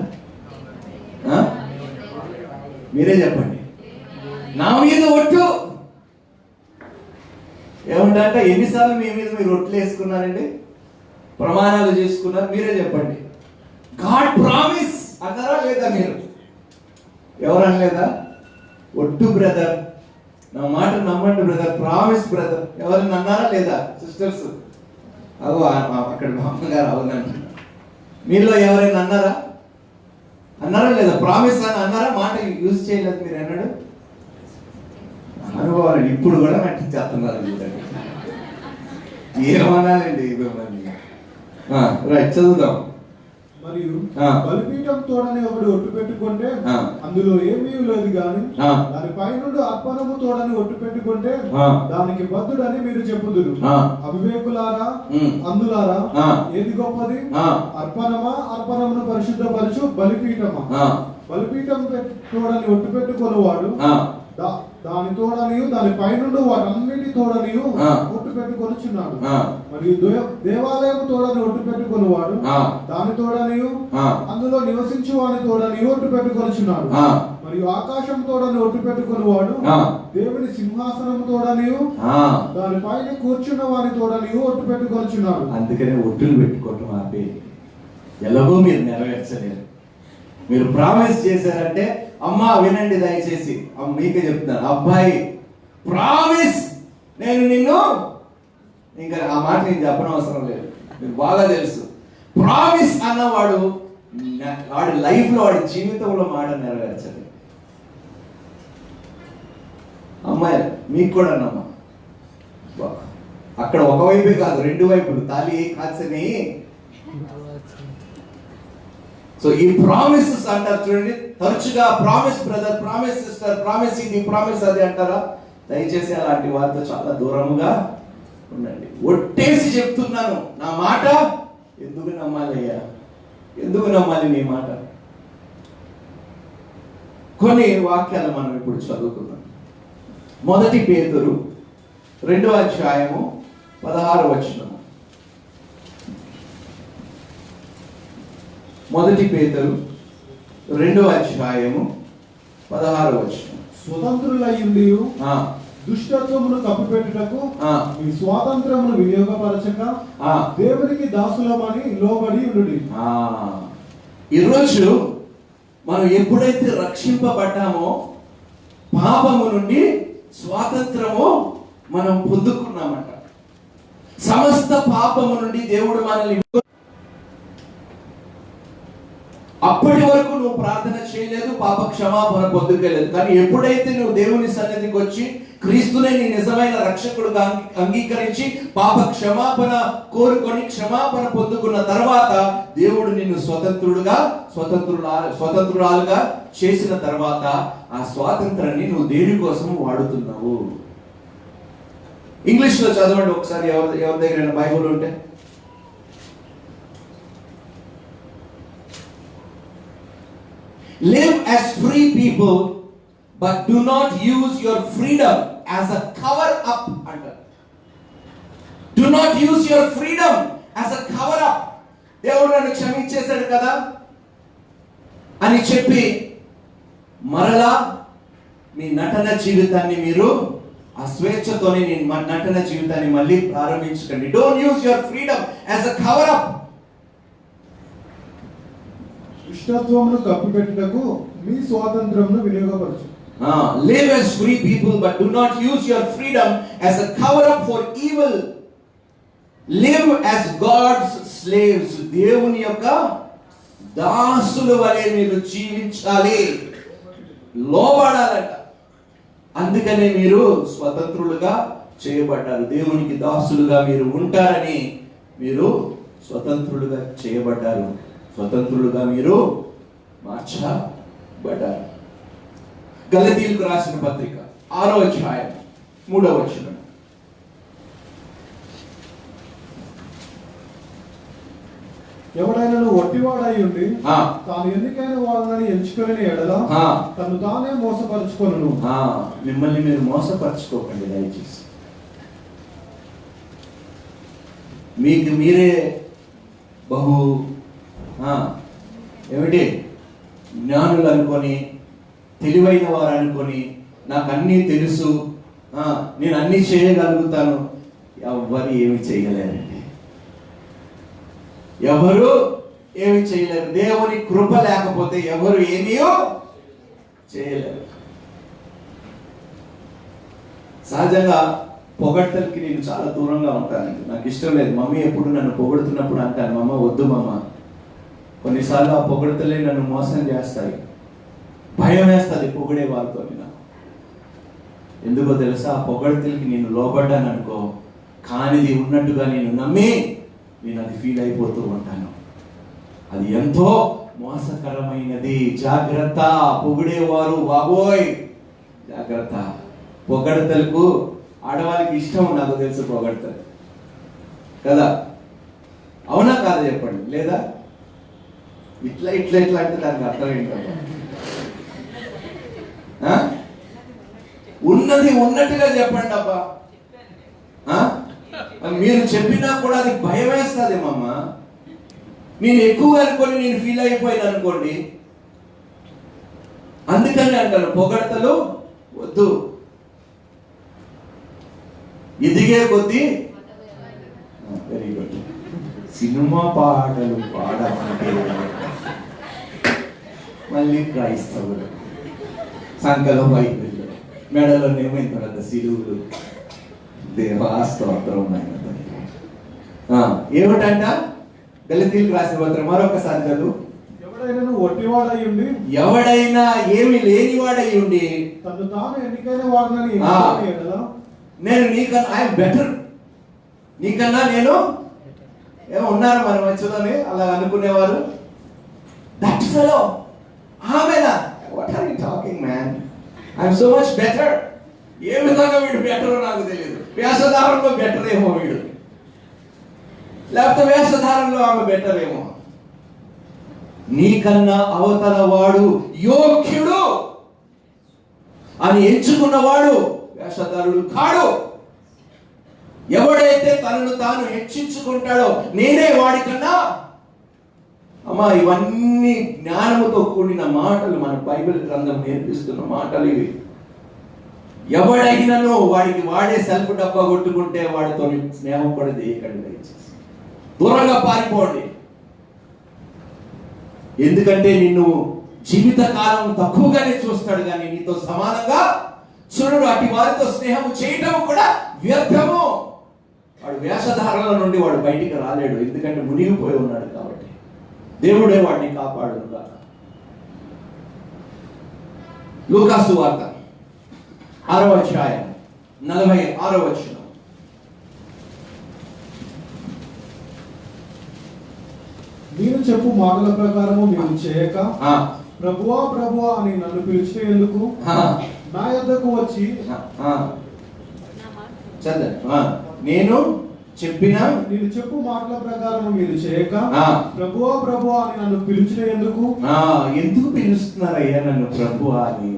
Speaker 1: మీరే చెప్పండి. నా మీద ఒట్టు ఏమిటంట? ఎన్నిసార్లు మీ మీద మీరు ఒట్లు వేసుకున్నారండి, ప్రమాణాలు చేసుకున్నారు? మీరే చెప్పండి. గాడ్ ప్రామిస్ అన్నారా లేదా? మీరు ఎవరు అనలేదా? ఒట్టు బ్రదర్, నా మాట నమ్మండి బ్రదర్, ప్రామిస్ బ్రదర్, ఎవరిని అన్నారా లేదా? సిస్టర్స్ అవు అక్కడ మా అమ్మగారు అవునంటున్నారు. మీలో ఎవరైనా అన్నారా లేదా? ప్రామిస్ అని అన్నారా? మాట యూజ్ చేయలేదు మీరు అన్నాడు. అనుభవాలు ఇప్పుడు కూడా నటించేస్తున్నారు. ఏమనాలండి మిమ్మల్ని. రైట్, చదువుదాం.
Speaker 2: మరియు
Speaker 1: ఆ.
Speaker 2: బలిపీఠం తోడని ఒకటి ఒట్టు పెట్టుకుంటే
Speaker 1: ఆ.
Speaker 2: అందులో ఏమీ లేదు గాని
Speaker 1: ఆ.
Speaker 2: దాని పైనుండి అర్పణము తోడని ఒట్టు పెట్టుకుంటే
Speaker 1: ఆ.
Speaker 2: దానికి బద్ధుడని మీరు చెప్పుదురు.
Speaker 1: ఆ.
Speaker 2: అవివేకులారా,
Speaker 1: ఉమ్.
Speaker 2: అందులారా,
Speaker 1: ఆ.
Speaker 2: ఏది గొప్పది?
Speaker 1: ఆ.
Speaker 2: అర్పణమా, అర్పణమును పరిశుద్ధపరచు బలిపీఠమా?
Speaker 1: ఆ.
Speaker 2: బలిపీఠం తోడని ఒట్టు పెట్టుకొనివాడు
Speaker 1: ఆ.
Speaker 2: దాని తోడనియు దాని పైనుండి వాటన్నిటి తోడనియు
Speaker 1: ఆ.
Speaker 2: ఒట్టు పెట్టుకొనిచున్నాడు.
Speaker 1: ఆ.
Speaker 2: మరియు దేవాలయం తోడని ఒట్టు పెట్టుకొనివాడు
Speaker 1: ఆ.
Speaker 2: దాని తోడనియు
Speaker 1: ఆ.
Speaker 2: అందులో నివసించు వాని తోడని ఒట్టు పెట్టుకొనిచున్నాడు.
Speaker 1: ఆ.
Speaker 2: మరియు ఆకాశం తోడని ఒట్టు పెట్టుకొనివాడు
Speaker 1: ఆ.
Speaker 2: దేవుని సింహాసనం తోడనియు
Speaker 1: ఆ.
Speaker 2: దాని పైన కూర్చున్న వాని తోడనియు ఒట్టు పెట్టుకొనిచున్నాడు.
Speaker 1: అందుకనే ఒట్టులు పెట్టుకోవటం ఆపే. ఎలాగో మీరు నెరవేర్చలేరు. మీరు ప్రామిస్ చేశారంటే, అమ్మా వినండి దయచేసి, మీకే చెప్తున్నాను, అబ్బాయి ప్రామిస్ నేను నిన్ను, ఇంకా ఆ మాట నేను చెప్పనవసరం లేదు, మీకు బాగా తెలుసు. ప్రామిస్ అన్నవాడు వాడి లైఫ్లో, వాడి జీవితంలో మాట నెరవేర్చలేదు. అమ్మాయి మీకు కూడా అన్నమ్మా, అక్కడ ఒకవైపే కాదు, రెండు వైపులు తాళి కాల్చని. సో ఈ ప్రామిసెస్ అంటారు చూడండి, తరచుగా promise brother, promise sister, promise ఇది, ప్రామిస్ అది అంటారా? దయచేసి అలాంటి వారితో చాలా దూరముగా ఉండండి. ఒట్టేసి చెప్తున్నాను, నా మాట ఎందుకు నమ్మాలి అయ్యా? ఎందుకు నమ్మాలి నీ మాట? కొన్ని వాక్యాలు మనం ఇప్పుడు చదువుకుందాం. 1 పేతురు 2వ అధ్యాయము 16వ వచనం. 1 పేతురు 2వ అధ్యాయము 16వ వచనం.
Speaker 2: స్వతంత్రులయ్యుండి దుష్టత్వమును కప్పిపెట్టుటకు మీ స్వాతంత్రమును వినియోగపరచక దేవునికి దాసులమని లోబడి ఉండుడి. ఈరోజు మనం ఎప్పుడైతే రక్షింపబడ్డామో పాపము నుండి స్వాతంత్రము మనం పొందుకున్నామంట. సమస్త పాపము నుండి దేవుడు మనల్ని, అప్పటి వరకు నువ్వు ప్రార్థన చేయలేదు, పాప క్షమాపణ పొందుకోలేదు. కానీ ఎప్పుడైతే నువ్వు దేవుని సన్నిధికి వచ్చి క్రీస్తునే నీ నిజమైన రక్షకుడుగా అంగీకరించి పాప క్షమాపణ కోరుకొని క్షమాపణ పొందుకున్న తర్వాత దేవుడు నిన్ను స్వతంత్రురాలుగా చేసిన తర్వాత ఆ స్వాతంత్రాన్ని నువ్వు దేని కోసం వాడుతున్నావు? ఇంగ్లీష్ లో చదవండి ఒకసారి, ఎవరి దగ్గర బైబుల్ ఉంటే. Live as free people, but do not use your freedom as a cover up. Do not use your freedom as a cover up. దేవుడు నన్ను క్షమించేశాడు కదా అని చెప్పి మరలా మీ నటన జీవితాన్ని మీరు ఆ స్వేచ్ఛతోనే నటన జీవితాన్ని మళ్ళీ ప్రారంభించకండి. Don't use your freedom as a cover up. దుష్టత్వమును కప్పిపెట్టుటకు me స్వాతంత్రమును వినియోగపరచు.
Speaker 1: Live as free people, but do not use your freedom as a cover up for evil. Live as God's slaves. దేవుని యొక్క దాసుల వలె మీరు జీవించాలి, లోబడాలట. అందుకనే మీరు స్వతంత్రులుగా చేయబడ్డారు. దేవునికి దాసులుగా మీరు ఉంటారని మీరు స్వతంత్రులుగా చేయబడ్డారు. స్వతంత్రులుగా మీరు మార్చబడ్డారు. గలతీయులకు రాసిన పత్రిక 6వ అధ్యాయం 3వ వచనం.
Speaker 2: ఎవడైనా ఒట్టివాడై ఉండి తాను ఎన్నికైన వాళ్ళని ఎంచుకొని ఎడల తను తానే మోసపరుచుకొనును.
Speaker 1: మిమ్మల్ని మీరు మోసపరచుకోకండి దయచేసి. మీకు మీరే బహు ఏమిటి జ్ఞానులు అనుకొని, తెలివైన వారు అనుకొని, నాకు అన్నీ తెలుసు, నేను అన్నీ చేయగలుగుతాను. ఎవ్వరు ఏమి చేయలేరండి, ఎవరు ఏమి చేయలేరు. దేవుని కృప లేకపోతే ఎవరు ఏమీ చేయలేరు. సహజంగా పొగడ్తలకి నేను చాలా దూరంగా ఉంటానండి, నాకు ఇష్టం లేదు. మమ్మీ ఎప్పుడు నన్ను పొగడుతున్నప్పుడు అంటాను, మమ్మ వద్దు మమ్మ. కొన్నిసార్లు ఆ పొగడ్తలే నన్ను మోసం చేస్తాయి. భయం వేస్తుంది పొగిడే వాళ్ళతో. నాకు ఎందుకో తెలుసా, ఆ పొగడ్తలకి నేను లోబడ్డాను అనుకో, కానిది ఉన్నట్టుగా నేను నమ్మి నేను అది ఫీల్ అయిపోతూ ఉంటాను. అది ఎంతో మోసకరమైనది. జాగ్రత్త. పొగిడేవారు బాబోయ్ జాగ్రత్త. పొగడతలకు ఆడవాళ్ళకి ఇష్టం, నాకు తెలుసు పొగడతలు కదా. అవునా కాదా చెప్పండి. లేదా ఇట్లా ఇట్లా ఇట్లా అంటే దానికి అర్థం ఏంటో. ఉన్నది ఉన్నట్టుగా చెప్పండి అబ్బా. మీరు చెప్పినా కూడా అది భయం వేస్తుందేమమ్మ. నేను ఎక్కువ అనుకోని నేను ఫీల్ అయిపోయాను అనుకోండి. అందుకని అంటాను పొగడతలు వద్దు. ఎదిగే కొద్దీ వెరీ గుడ్. సినిమా పాటలు పాడమంటే మళ్ళీ క్రైస్తవులు సంకలో బైబిళ్ళు, మెడలో ఏమైన తర్వాత సిలువులు. దేవాస్తోత్రం ఉన్నాయి. ఏమిటంట గలతీయులకు రాసిన పత్రం మరొకసారి చదువు. ఎవడైనా ఏమి లేనివాడై ఉండి
Speaker 2: తను తాను ఎన్నికైన వాడినని
Speaker 1: నేను నీకన్నా ఐఎమ్ బెటర్, నీకన్నా నేను ఏమో ఉన్నారు మన మధ్యలోనే అలా అనుకునేవారు. దట్ ఫెలో ఆమెనా what are you talking man, I'm so much better. ఏ విధంగా వీడు బెటర్ నాకు తెలియదు. వేషధారంలో బెటర్ ఏమో వీడు, లేకపోతే వేషధారంలో ఆమె బెటర్ ఏమో. నీకన్నా అవతల వాడు యోగ్యుడు అని ఎంచుకున్నవాడు వేషధారుడు కాడు. ఎవడైతే తనను తాను హెచ్చించుకుంటాడో నేనే వాడికన్నా. అమ్మా ఇవన్నీ జ్ఞానముతో కూడిన మాటలు, మన బైబిల్ గ్రంథం నేర్పిస్తున్న మాటలు ఇవి. ఎవడైనాను వాడికి వాడే సెల్ఫ్ డబ్బా కొట్టుకుంటే వాడితో స్నేహం కూడా చేయకండి, దయచేసి దూరంగా పారిపోండి. ఎందుకంటే నిన్ను జీవితకాలం తక్కువగానే చూస్తాడు కానీ నీతో సమానంగా చూడడు. అటు వారితో స్నేహం చేయటం కూడా వ్యర్థము. వాడు వేషధారణ నుండి వాడు బయటికి రాలేడు, ఎందుకంటే మునిగిపోయి ఉన్నాడు కాబట్టి. దేవుడే వాడిని కాపాడుగా. లూకాసు వార్త 6వ అధ్యాయం 46వ వచనం.
Speaker 2: నేను చెప్పు మాటల ప్రకారము మీరు చేయక ప్రభువా ప్రభువా అని నన్ను పిలిచిన ఎందుకు నా యొద్దకు వచ్చి
Speaker 1: నేను
Speaker 2: చెప్పు మాటల ప్రకారము మీరు చేయక ప్రభువా ప్రభువా అని నన్ను పిలిచిన ఎందుకు.
Speaker 1: ఎందుకు పిలుస్తున్నారయ్యా నన్ను ప్రభువా అని?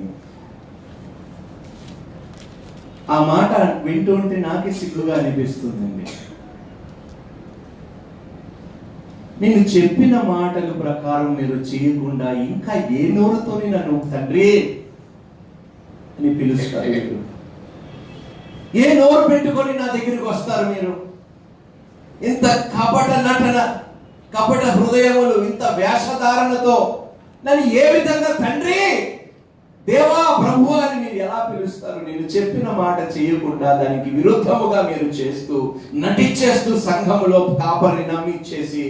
Speaker 1: ఆ మాట వింటూ ఉంటే నాకే సిగ్గుగా అనిపిస్తుందండి. నేను చెప్పిన మాటల ప్రకారం మీరు చేయకుండా ఇంకా ఏ నోరుతోని నన్ను తండ్రి అని పిలుస్తారు మీరు? ఏ నోరు పెట్టుకొని నా దగ్గరికి వస్తారు మీరు? ఇంత కపట నటన, కపట హృదయములు, ఇంత వేషధారణతో నన్ను ఏ విధంగా తండ్రి దేవా ప్రభు అని మీరు ఎలా పిలుస్తారు? నేను చెప్పిన మాట చేయకుండా దానికి విరుద్ధముగా మీరు చేస్తూ నటించేస్తూ సంఘములో కాపరిని నమ్మించేసి,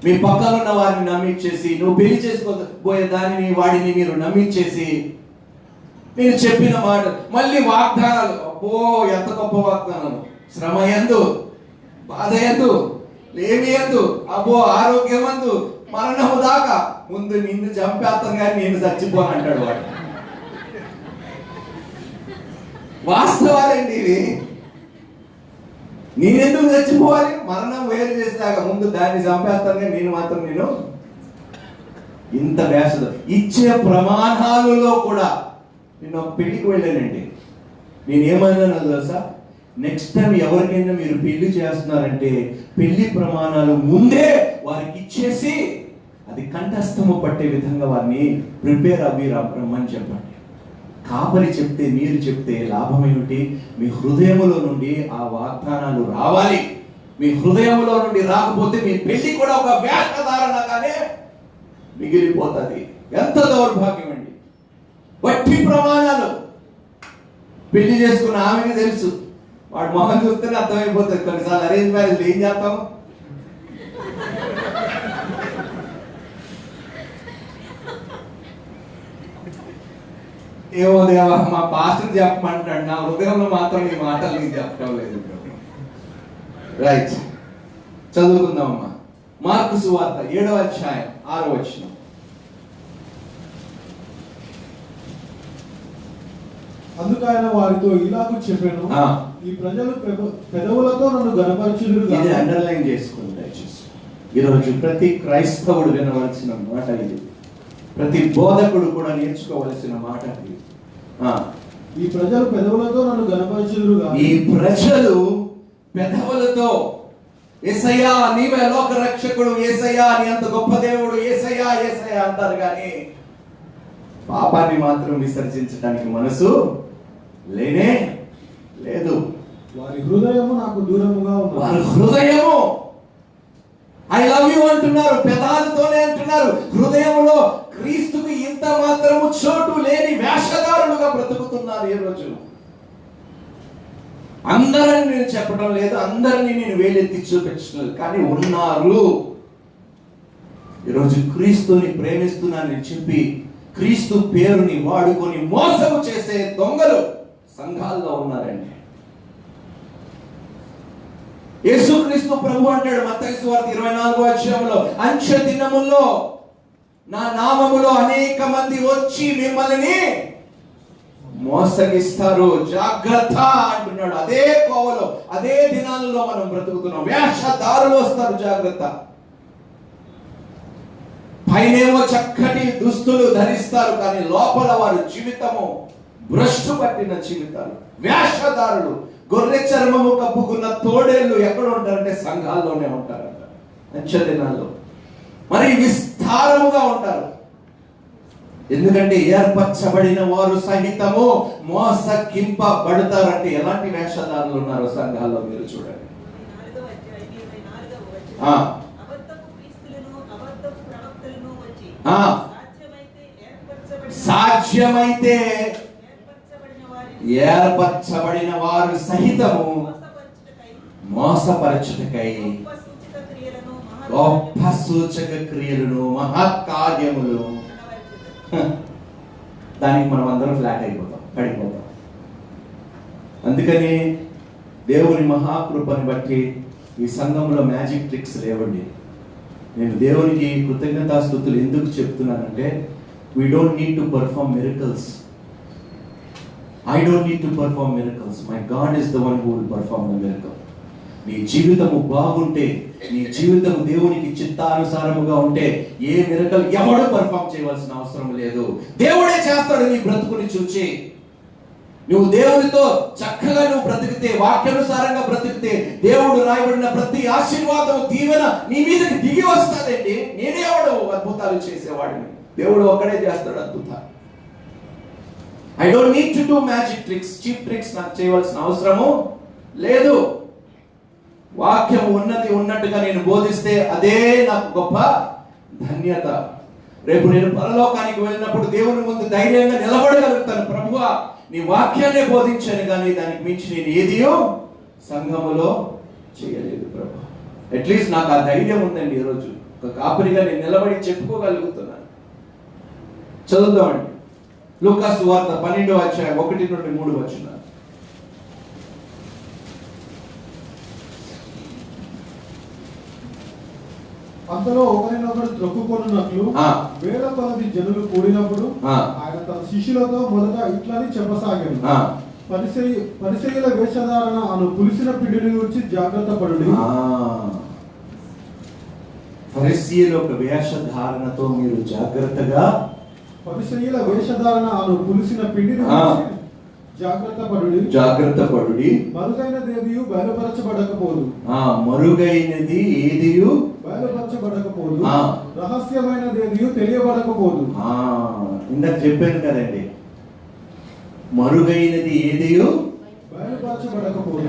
Speaker 1: మీ పక్కన ఉన్న వారిని నమ్మించేసి, నువ్వు పెళ్లి చేసుకోబోయే దానిని వాడిని మీరు నమ్మించేసి, నేను చెప్పిన మాట మళ్ళీ వాగ్దానాలు. అబ్బో ఎంత గొప్ప వాగ్దానం! శ్రమ యందు, బాధ యందు, లేమి యందు, అబ్బో ఆరోగ్యమందు, మరణము దాకా ముందు నిన్ను చంపేస్తాను కానీ నేను చచ్చిపోను అంటాడు వాడు. వాస్తవాలండి ఇవి. నేనెందుకు చచ్చిపోవాలి? మరణం వేరు చేసేదాకా ముందు దాన్ని చంపేస్తాను కానీ నేను మాత్రం నేను. ఇంత వేసదు ఇచ్చే ప్రమాణాలలో కూడా. నేను ఒక పెళ్లికి వెళ్ళానండి. నేనేమన్నా తెలుసా, నెక్స్ట్ టైం ఎవరికైనా మీరు పెళ్లి చేస్తున్నారంటే పెళ్లి ప్రమాణాలు ముందే వారికి ఇచ్చేసి అది కంఠస్థము పట్టే విధంగా వారిని ప్రిపేర్ అవ్వి రమ్మని చెప్పండి. కాపరి చెప్తే, మీరు చెప్తే లాభం ఏమిటి? మీ హృదయములో నుండి ఆ వాగ్దానాలు రావాలి. మీ హృదయములో నుండి రాకపోతే మీ పెళ్లి కూడా ఒక వేషధారణగానే మిగిలిపోతుంది. ఎంత దౌర్భాగ్యం అండి! వట్టి ప్రమాణాలు. పెళ్లి చేసుకున్న ఆమెకి తెలుసు, వాడు మొహం చూస్తేనే అర్థమైపోతుంది. కొన్నిసార్లు అరేంజ్ మ్యారేజ్ ఏం చేస్తాం? ఏమో దేవా మా పాస్టర్ చెప్పమంటాడు, నా హృదయంలో మాత్రం ఈ మాటలు నీకు చెప్పడం లేదు. రైట్, చదువుకుందామమ్మా. మార్కు సువార్త 7వ అధ్యాయం 6వ వచనం.
Speaker 2: అందుకు ఆయన వారితో ఇలాగూ చెప్పాను, ఈ ప్రజలు పెదవులతో నన్ను గణపరచుదురు.
Speaker 1: ఇది అండర్లైన్ చేసుకోండి దయచేసి. ఈరోజు ప్రతి క్రైస్తవుడు వినవలసిన మాట ఇది, ప్రతి బోధకుడు కూడా నేర్చుకోవలసిన మాట ఇది.
Speaker 2: ఈ ప్రజలు పెదవులతో నన్ను గణపరచుదురుగా.
Speaker 1: ఈ ప్రజలు పెదవులతో యేసయ్యా నీవే లోక రక్షకుడు, యేసయ్యా నీ అంత గొప్ప దేవుడు, యేసయ్యా యేసయ్యా అంటారు కానీ పాపాన్ని మాత్రం విసర్జించడానికి మనసు లేనే లేదు.
Speaker 2: వారి హృదయము నాకు దూరముగా ఉంది.
Speaker 1: వారి హృదయము ఐ లవ్ యు అంటున్నారు, పెదాలతోనే అంటున్నారు, హృదయంలో క్రీస్తుకు ఇంత మాత్రము చోటు లేని వేషధారులుగా బ్రతుకుతున్నారు. ఈ రోజు అందరిని నేను చెప్పడం లేదు, అందరినీ నేను వేలెత్తి చూపించడం లేదు, కానీ ఉన్నారు. ఈరోజు క్రీస్తుని ప్రేమిస్తున్నానని చెప్పి క్రీస్తు పేరుని వాడుకొని మోసము చేసే దొంగలు సంఘాల్లో ఉన్నారండి. యేసుక్రీస్తు ప్రభు అంటాడు మత్తయి సువార్త 24వ అధ్యాయంలో, అంచె దినముల్లో నా నామములో అనేక మంది వచ్చి మిమ్మల్ని మోసగిస్తారు, జాగ్రత్త అంటున్నాడు. అదే కోవలో అదే దినాలలో మనం బ్రతుకుతున్నాం. వేషధారులు వస్తారు, జాగ్రత్త. పైనేమో చక్కటి దుస్తులు ధరిస్తారు, కానీ లోపల వారి జీవితము భ్రష్టు పట్టిన జీవితాలు. వేషధారులు, గొర్రె చర్మము కప్పుకున్న తోడేళ్ళు ఎక్కడ ఉంటారంటే సంఘాల్లోనే ఉంటారంట అంచె దినాల్లో. మరి విస్తారముగా ఉంటారు, ఎందుకంటే ఏర్పరచబడిన వారు సహితము మోసగింపబడతారంటే ఎలాంటి వేషధారులు ఉన్నారో సంఘాల్లో మీరు చూడండి. సాధ్యమైతే ఏర్పరచబడిన వారు సహితము మోసపరచుటకై గొప్ప సూచక క్రియలను మహత్కార్యములు. దానికి మనం అందరం ఫ్లాట్ అయిపోతాం, పడిపోతాం. అందుకని దేవుని మహాకృపని బట్టి ఈ సంఘంలో మ్యాజిక్ ట్రిక్స్ లేవండి. నేను దేవునికి కృతజ్ఞతాస్తుతులు ఎందుకు చెప్తున్నానంటే, we don't need to perform miracles. I don't need to perform miracles. My God is the one who will perform the miracle. నీ జీవితము బాగుంటే, నీ జీవితము దేవునికి చిత్తానుసారముగా ఉంటే ఏ మిరకల్ ఎవడు పర్ఫామ్ చేయవలసిన అవసరం లేదు. దేవుడే చేస్తాడు. నీ బ్రతుకుని చూచి నువ్వు దేవునితో చక్కగా నువ్వు బ్రతికితే, వాక్యానుసారంగా బ్రతికితే, దేవుడు రాయబడిన ప్రతి ఆశీర్వాదం దీవెన నీ మీదకి దిగి వస్తాదండి. నేనే ఎవడు అద్భుతాలు చేసేవాడిని, దేవుడు ఒక్కడే చేస్తాడు అద్భుతాలు. I don't need to do magic tricks, cheap tricks నాకు చేయవలసిన అవసరము లేదు. వాక్యం ఉన్నది ఉన్నట్టుగా నేను బోధిస్తే అదే నాకు గొప్ప ధన్యత. రేపు నేను పరలోకానికి వెళ్ళినప్పుడు దేవుని ముందు ధైర్యంగా నిలబడగలుగుతాను. ప్రభువా నీ వాక్యాన్ని బోధించాను, కానీ దానికి మించి నేను ఏదియో సంఘములో చేయలేదు ప్రభు. అట్లీస్ట్ నాకు ఆ ధైర్యం ఉందండి. ఈరోజు ఒక కాపరిగా నేను నిలబడి చెప్పుకోగలుగుతున్నాను. చదువుదామండి లూకా సువార్త 12వ అధ్యాయం 1 నుండి 3 వచనాలు.
Speaker 2: అంతలో ఒకరినొకరు త్రొక్కుకొనున్నట్లు వేల కొలది జనులు కూడినప్పుడు ఆయన తన శిష్యులతో మొదట ఇట్లని చెప్పసాగాను, పరిసయ్యుల వేషధారణ అను పులిసిన పిండిని గురించి జాగ్రత్త పడుడి.
Speaker 1: పరిసయ్యుల ఒక వేషధారణతో మీరు జాగ్రత్తగా,
Speaker 2: పరిసయ్యుల వేషధారణ అను పులిసిన పిండిని గురించి
Speaker 1: జాగ్రత్త పడుడి.
Speaker 2: మరుగైనది ఏదియు బయలుపరచబడకపోదు.
Speaker 1: మరుగైనది ఏదియు
Speaker 2: బయలుపరచబడకపోదు, రహస్యమైనది ఏదియు తెలియబడకపోదు.
Speaker 1: ఇందాక చెప్పాను కదండి, మరుగైనది ఏదియు బయలుపరచబడకపోదు,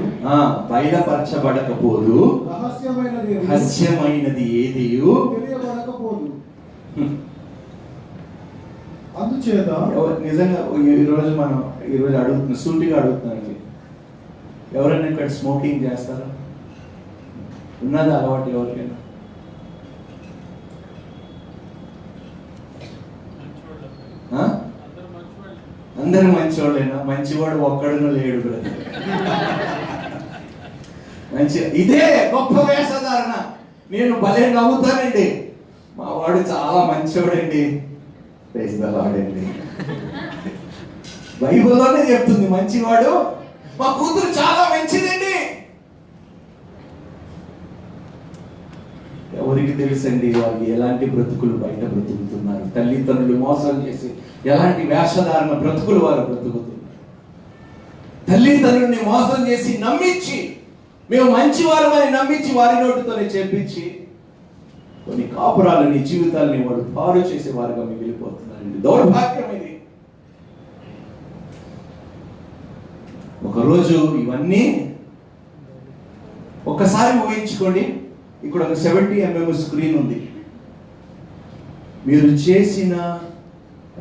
Speaker 1: రహస్యమైనది ఏదియు
Speaker 2: తెలియబడకపోదు. అందుచేత
Speaker 1: నిజంగా ఈరోజు అడుగుతున్నా, సూటిగా అడుగుతున్నాను, ఎవరైనా ఇక్కడ స్మోకింగ్ చేస్తారా? ఉన్నది అలవాటు ఎవరికైనా? అందరూ మంచివాళ్ళైనా? మంచివాడు ఒక్కడును లేడు బ్రదర్. మంచి ఇదే గొప్ప వేషధారణ. నేను భలే నవ్వుతానండి. మా వాడు చాలా మంచివాడండి, వాడండి బైబిల్లోనే చెప్తుంది మంచివాడు. మా కూతురు చాలా మంచిదండి. ఎవరికి తెలుసండి వాళ్ళు ఎలాంటి బ్రతుకులు బయట బ్రతుకుతున్నారు. తల్లిదండ్రులు మోసం చేసి ఎలాంటి వేషధారణ బ్రతుకులు వారు బ్రతుకుతున్నారు. తల్లిదండ్రుల్ని మోసం చేసి నమ్మించి, మేము మంచివారు అని నమ్మించి వారి నోటితోనే చెప్పించి కొన్ని కాపురాలని జీవితాలని వాడు పాడు చేసేవారుగా మిగిలిపోతున్నారండి. దౌర్భాగ్యం ఇది. ఒకరోజు ఇవన్నీ ఒక్కసారి ఊహించుకోండి. ఇక్కడ ఒక 70 mm స్క్రీన్ ఉంది. మీరు చేసిన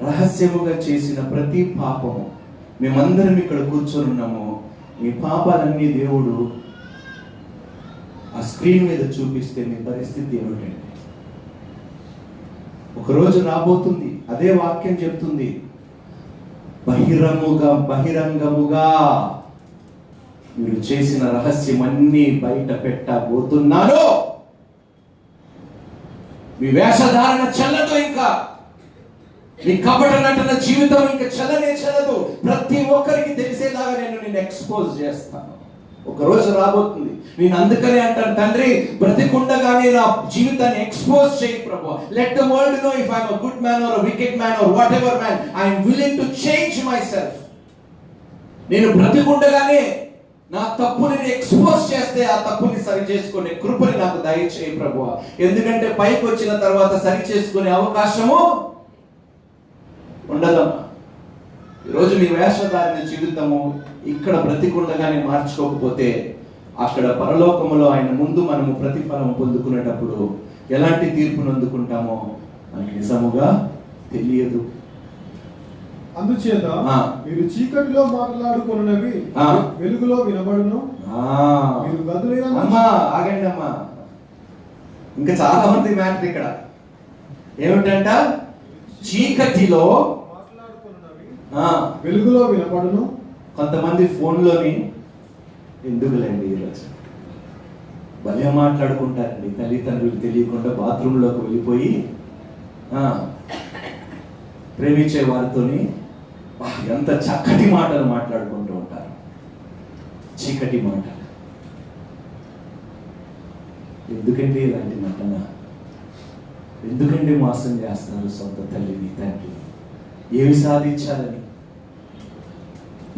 Speaker 1: రహస్యముగా చేసిన ప్రతి పాపము, మేమందరం ఇక్కడ కూర్చొని ఉన్నాము, మీ పాపాలన్నీ దేవుడు ఆ స్క్రీన్ మీద చూపిస్తే మీ పరిస్థితి ఏమిటండి? ఒకరోజు రాబోతుంది, అదే వాక్యం చెప్తుంది, బహిరంగముగా మీరు చేసిన రహస్యం అన్నీ బయట పెట్టబోతున్నాను. మీ వేషధారణ చెల్లదు, ఇంకా మీ కపట నటన జీవితం ఇంకా చెల్లదు. ప్రతి ఒక్కరికి తెలిసేలాగా నేను ఎక్స్పోజ్ చేస్తాను. ఒక రోజు రాబోతుంది. నేను అందుకనే అంటాను, తండ్రి బ్రతికుండగానే నా జీవితాన్ని ఎక్స్పోజ్ చేయి ప్రభు. Let the world know if I'm a good man or a wicked man or whatever man, I'm willing to change myself. నేను బ్రతికుండగానే నా తప్పుని ఎక్స్పోజ్ చేస్తే ఆ తప్పుని సరి చేసుకునే కృపని నాకు దయచేయి ప్రభు. ఎందుకంటే పైకి వచ్చిన తర్వాత సరి చేసుకునే అవకాశము ఉండదమ్మా. ఈరోజు నీ వేషధారణ జీవితము ఇక్కడ బ్రతికుండగానే మార్చుకోకపోతే అక్కడ పరలోకములో ఆయన ముందు మనము ప్రతిఫలం పొందుకునేటప్పుడు ఎలాంటి తీర్పును అందుకుంటామో మనకి నిజముగా తెలియదు.
Speaker 2: అందుచేత మీరు చీకటిలో మాట్లాడుకున్నవి వెలుగులో వినబడును. మీరు గదులైన
Speaker 1: ఆగండి అమ్మా, ఇంకా చాలా మంది మ్యాటర్ ఇక్కడ ఏమిటంట, చీకటిలో
Speaker 2: వెలుగులో వినబడును.
Speaker 1: కొంతమంది ఫోన్లోని ఎందుకులేండి ఈరోజు భలే మాట్లాడుకుంటారండి. తల్లిదండ్రులు తెలియకుండా బాత్రూంలోకి వెళ్ళిపోయి ప్రేమించే వారితోని ఎంత చక్కటి మాటలు మాట్లాడుకుంటూ ఉంటారు. చీకటి మాటలు ఎందుకండి ఇలాంటి నటన? ఎందుకండి మోసం చేస్తారు సొంత తల్లిని తండ్రి? ఏమి సాధించాలని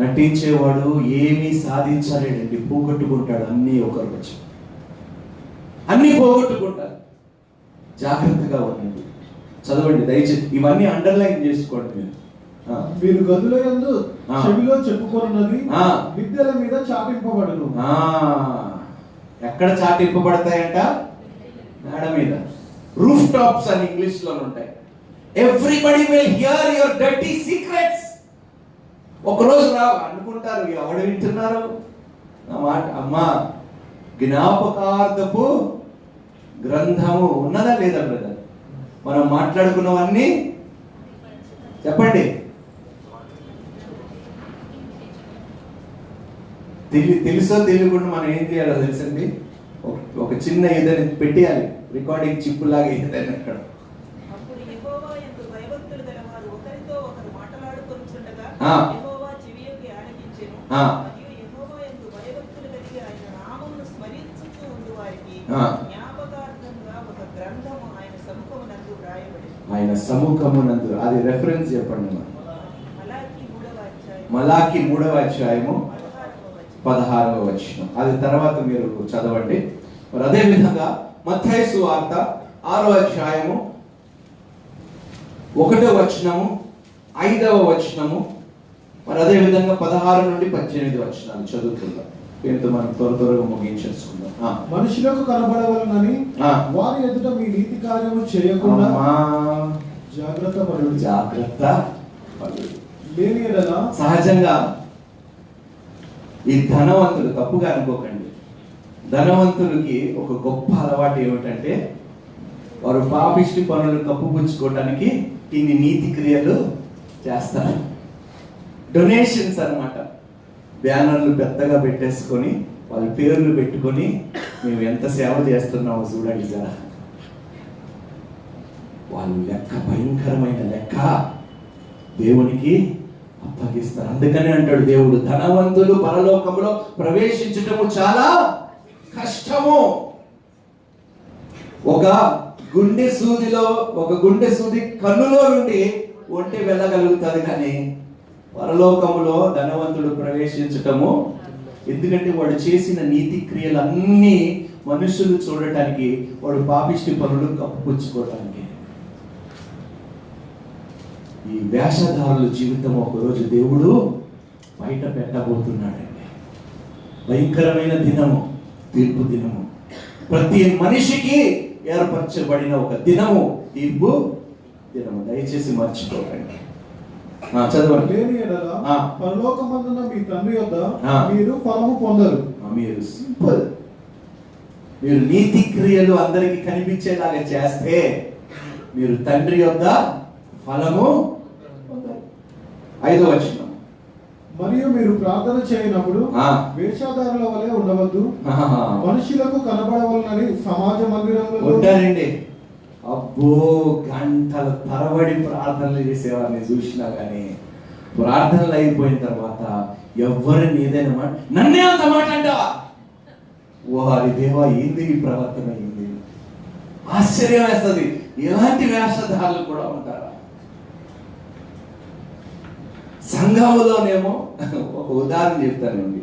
Speaker 1: నటించేవాడు ఏమీ సాధించలేడండి. పోగొట్టుకుంటాడు అన్నీ. ఒకరు వచ్చి అన్నీ పోగొట్టుకుంటారు. జాగ్రత్తగా ఉండండి. చదవండి దయచేసి, ఇవన్నీ అండర్లైన్ చేసుకోండి.
Speaker 2: మీరు గదులయందు చెవిలో చెప్పుకున్నది మిద్దెల మీద చాటింపబడును.
Speaker 1: ఎక్కడ చాటింపబడతాయంట? మేడ మీద. రూఫ్ టాప్స్ అని ఇంగ్లీష్ లో ఉంటాయి. Everybody will here your dirty secrets. ఒకరోజు అనుకుంటారు, ఎవడు వింటున్నారు నా మాట? అమ్మా, జ్ఞాపకార్థపు గ్రంథము ఉన్నదా లేదా బ్రదర్? మనం మాట్లాడుకున్నవన్నీ చెప్పండి. తెలుసో తెలియకుండా మనం ఏం చేయాలో తెలుసండి, ఒక చిన్న ఏదైనా పెట్టేయాలి, రికార్డింగ్ చిప్ లాగా ఏదైనా అక్కడ. ఆయన సముఖమునందు, అది రెఫరెన్స్ చెప్పండి. మలాకి 3వ అధ్యాయము 16వ వచనం. అది తర్వాత మీరు చదవండి. మరి అదే విధంగా మత్తయి సువార్త 6వ అధ్యాయము 1వ వచనము 5వ వచనము, మరి అదే విధంగా 16 నుండి 18 వచనాలు చదువుకుందాం. దీంతో మనం త్వరగా ముగించేసుకుందాం.
Speaker 2: మనుషులకు కనబడవలనని వారి ఎదుట మీ నీతి కార్యము చేయకుండా జాగ్రత్త పడు. లేని ఎడల
Speaker 1: సహజంగా ఈ ధనవంతులు, తప్పుగా అనుకోకండి, ధనవంతులకి ఒక గొప్ప అలవాటు ఏమిటంటే వారు పాపిష్టి పనులు కప్పుపుచ్చుకోవడానికి ఇన్ని నీతి క్రియలు చేస్తారు. డొనేషన్స్ అన్నమాట. బ్యానర్లు పెద్దగా పెట్టేసుకొని వాళ్ళ పేర్లు పెట్టుకొని మేము ఎంత సేవ చేస్తున్నామో చూడండి జరా. వాళ్ళు లెక్క, భయంకరమైన లెక్క దేవునికి అప్పగిస్తారు. అందుకనే అంటాడు దేవుడు, ధనవంతులు పరలోకంలో ప్రవేశించటము చాలా కష్టము. ఒక గుండె సూది కన్నులో నుండి ఒంటి వెళ్ళగలుగుతుంది, కానీ పరలోకములో ధనవంతుడు ప్రవేశించటము, ఎందుకంటే వాడు చేసిన నీతి క్రియలన్నీ మనుషులు చూడటానికి, వాడు పాపిష్టి పనులు కప్పుపుచ్చుకోవటానికి. ఈ వేషధారుల జీవితం ఒకరోజు దేవుడు బయట పెట్టబోతున్నాడండి. భయంకరమైన దినము, తీర్పు దినము. ప్రతి మనిషికి ఏర్పరచబడిన ఒక దినము, తీర్పు దినము. దయచేసి మర్చిపోకండి. చదవండి.
Speaker 2: పరలోకమందున్న మీ తండ్రి యొద్ద మీరు ఫలము పొందరు.
Speaker 1: మీరు సింపుల్, మీరు నీతి క్రియలు అందరికి కనిపించేలాగా చేస్తే మీరు తండ్రి యొద్ద ఫలము పొందరు. 5వ వచనం.
Speaker 2: మరియు మీరు ప్రార్థన చేయనప్పుడు వేషధారుల వలె ఉండవద్దు, మనుషులకు కనబడవలనని సమాజ మందిరంలో
Speaker 1: ఉంటారండి. అబ్బో, గంటల తరబడి ప్రార్థనలు చేసేవారిని చూసినా కానీ ప్రార్థనలు అయిపోయిన తర్వాత ఎవరిని ఏదైనా నన్నే అంత మాట అంటావా? వారి దేవా, ఏంది ఈ ప్రవర్తన? ఏంది? ఆశ్చర్యం వేస్తుంది. ఎలాంటి వేషధారులు కూడా ఉంటారా? సంఘములోనేమో ఒక ఉదాహరణ చెప్తానండి.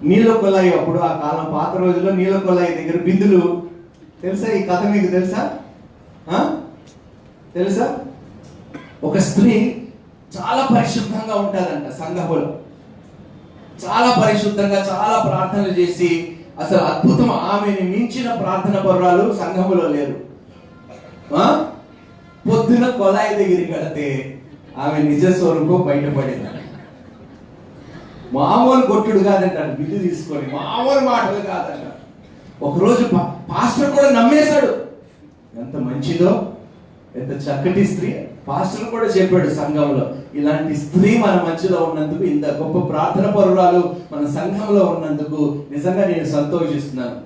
Speaker 1: నీళ్ళ కొలాయి, అప్పుడు ఆ కాలం పాత రోజుల్లో నీళ్ళ కొలాయి దగ్గర బిందులు, తెలుసా ఈ కథ? మీకు తెలుసా? తెలుసా? ఒక స్త్రీ చాలా పరిశుద్ధంగా ఉంటుందంట సంఘములో, చాలా పరిశుద్ధంగా, చాలా ప్రార్థనలు చేసి, అసలు అద్భుతం, ఆమెని మించిన ప్రార్థన పరురాలు సంఘములో లేరు. పొద్దున కొలాయి దగ్గర కడితే ఆమె నిజ స్వరూపం బయటపడింది. మామూలు కొట్టుడు కాదంట, బిల్లు తీసుకొని మామూలు మాటలు కాదంట. ఒకరోజు పాస్టర్ కూడా నమ్మేశాడు. ఎంత మంచిదో, ఎంత చక్కటి స్త్రీ. పాస్టర్ కూడా చెప్పాడు సంఘంలో, ఇలాంటి స్త్రీ మన మధ్యలో ఉన్నందుకు, ఇంత గొప్ప ప్రార్థన పరురాలు మన సంఘంలో ఉన్నందుకు నిజంగా నేను సంతోషిస్తున్నాను.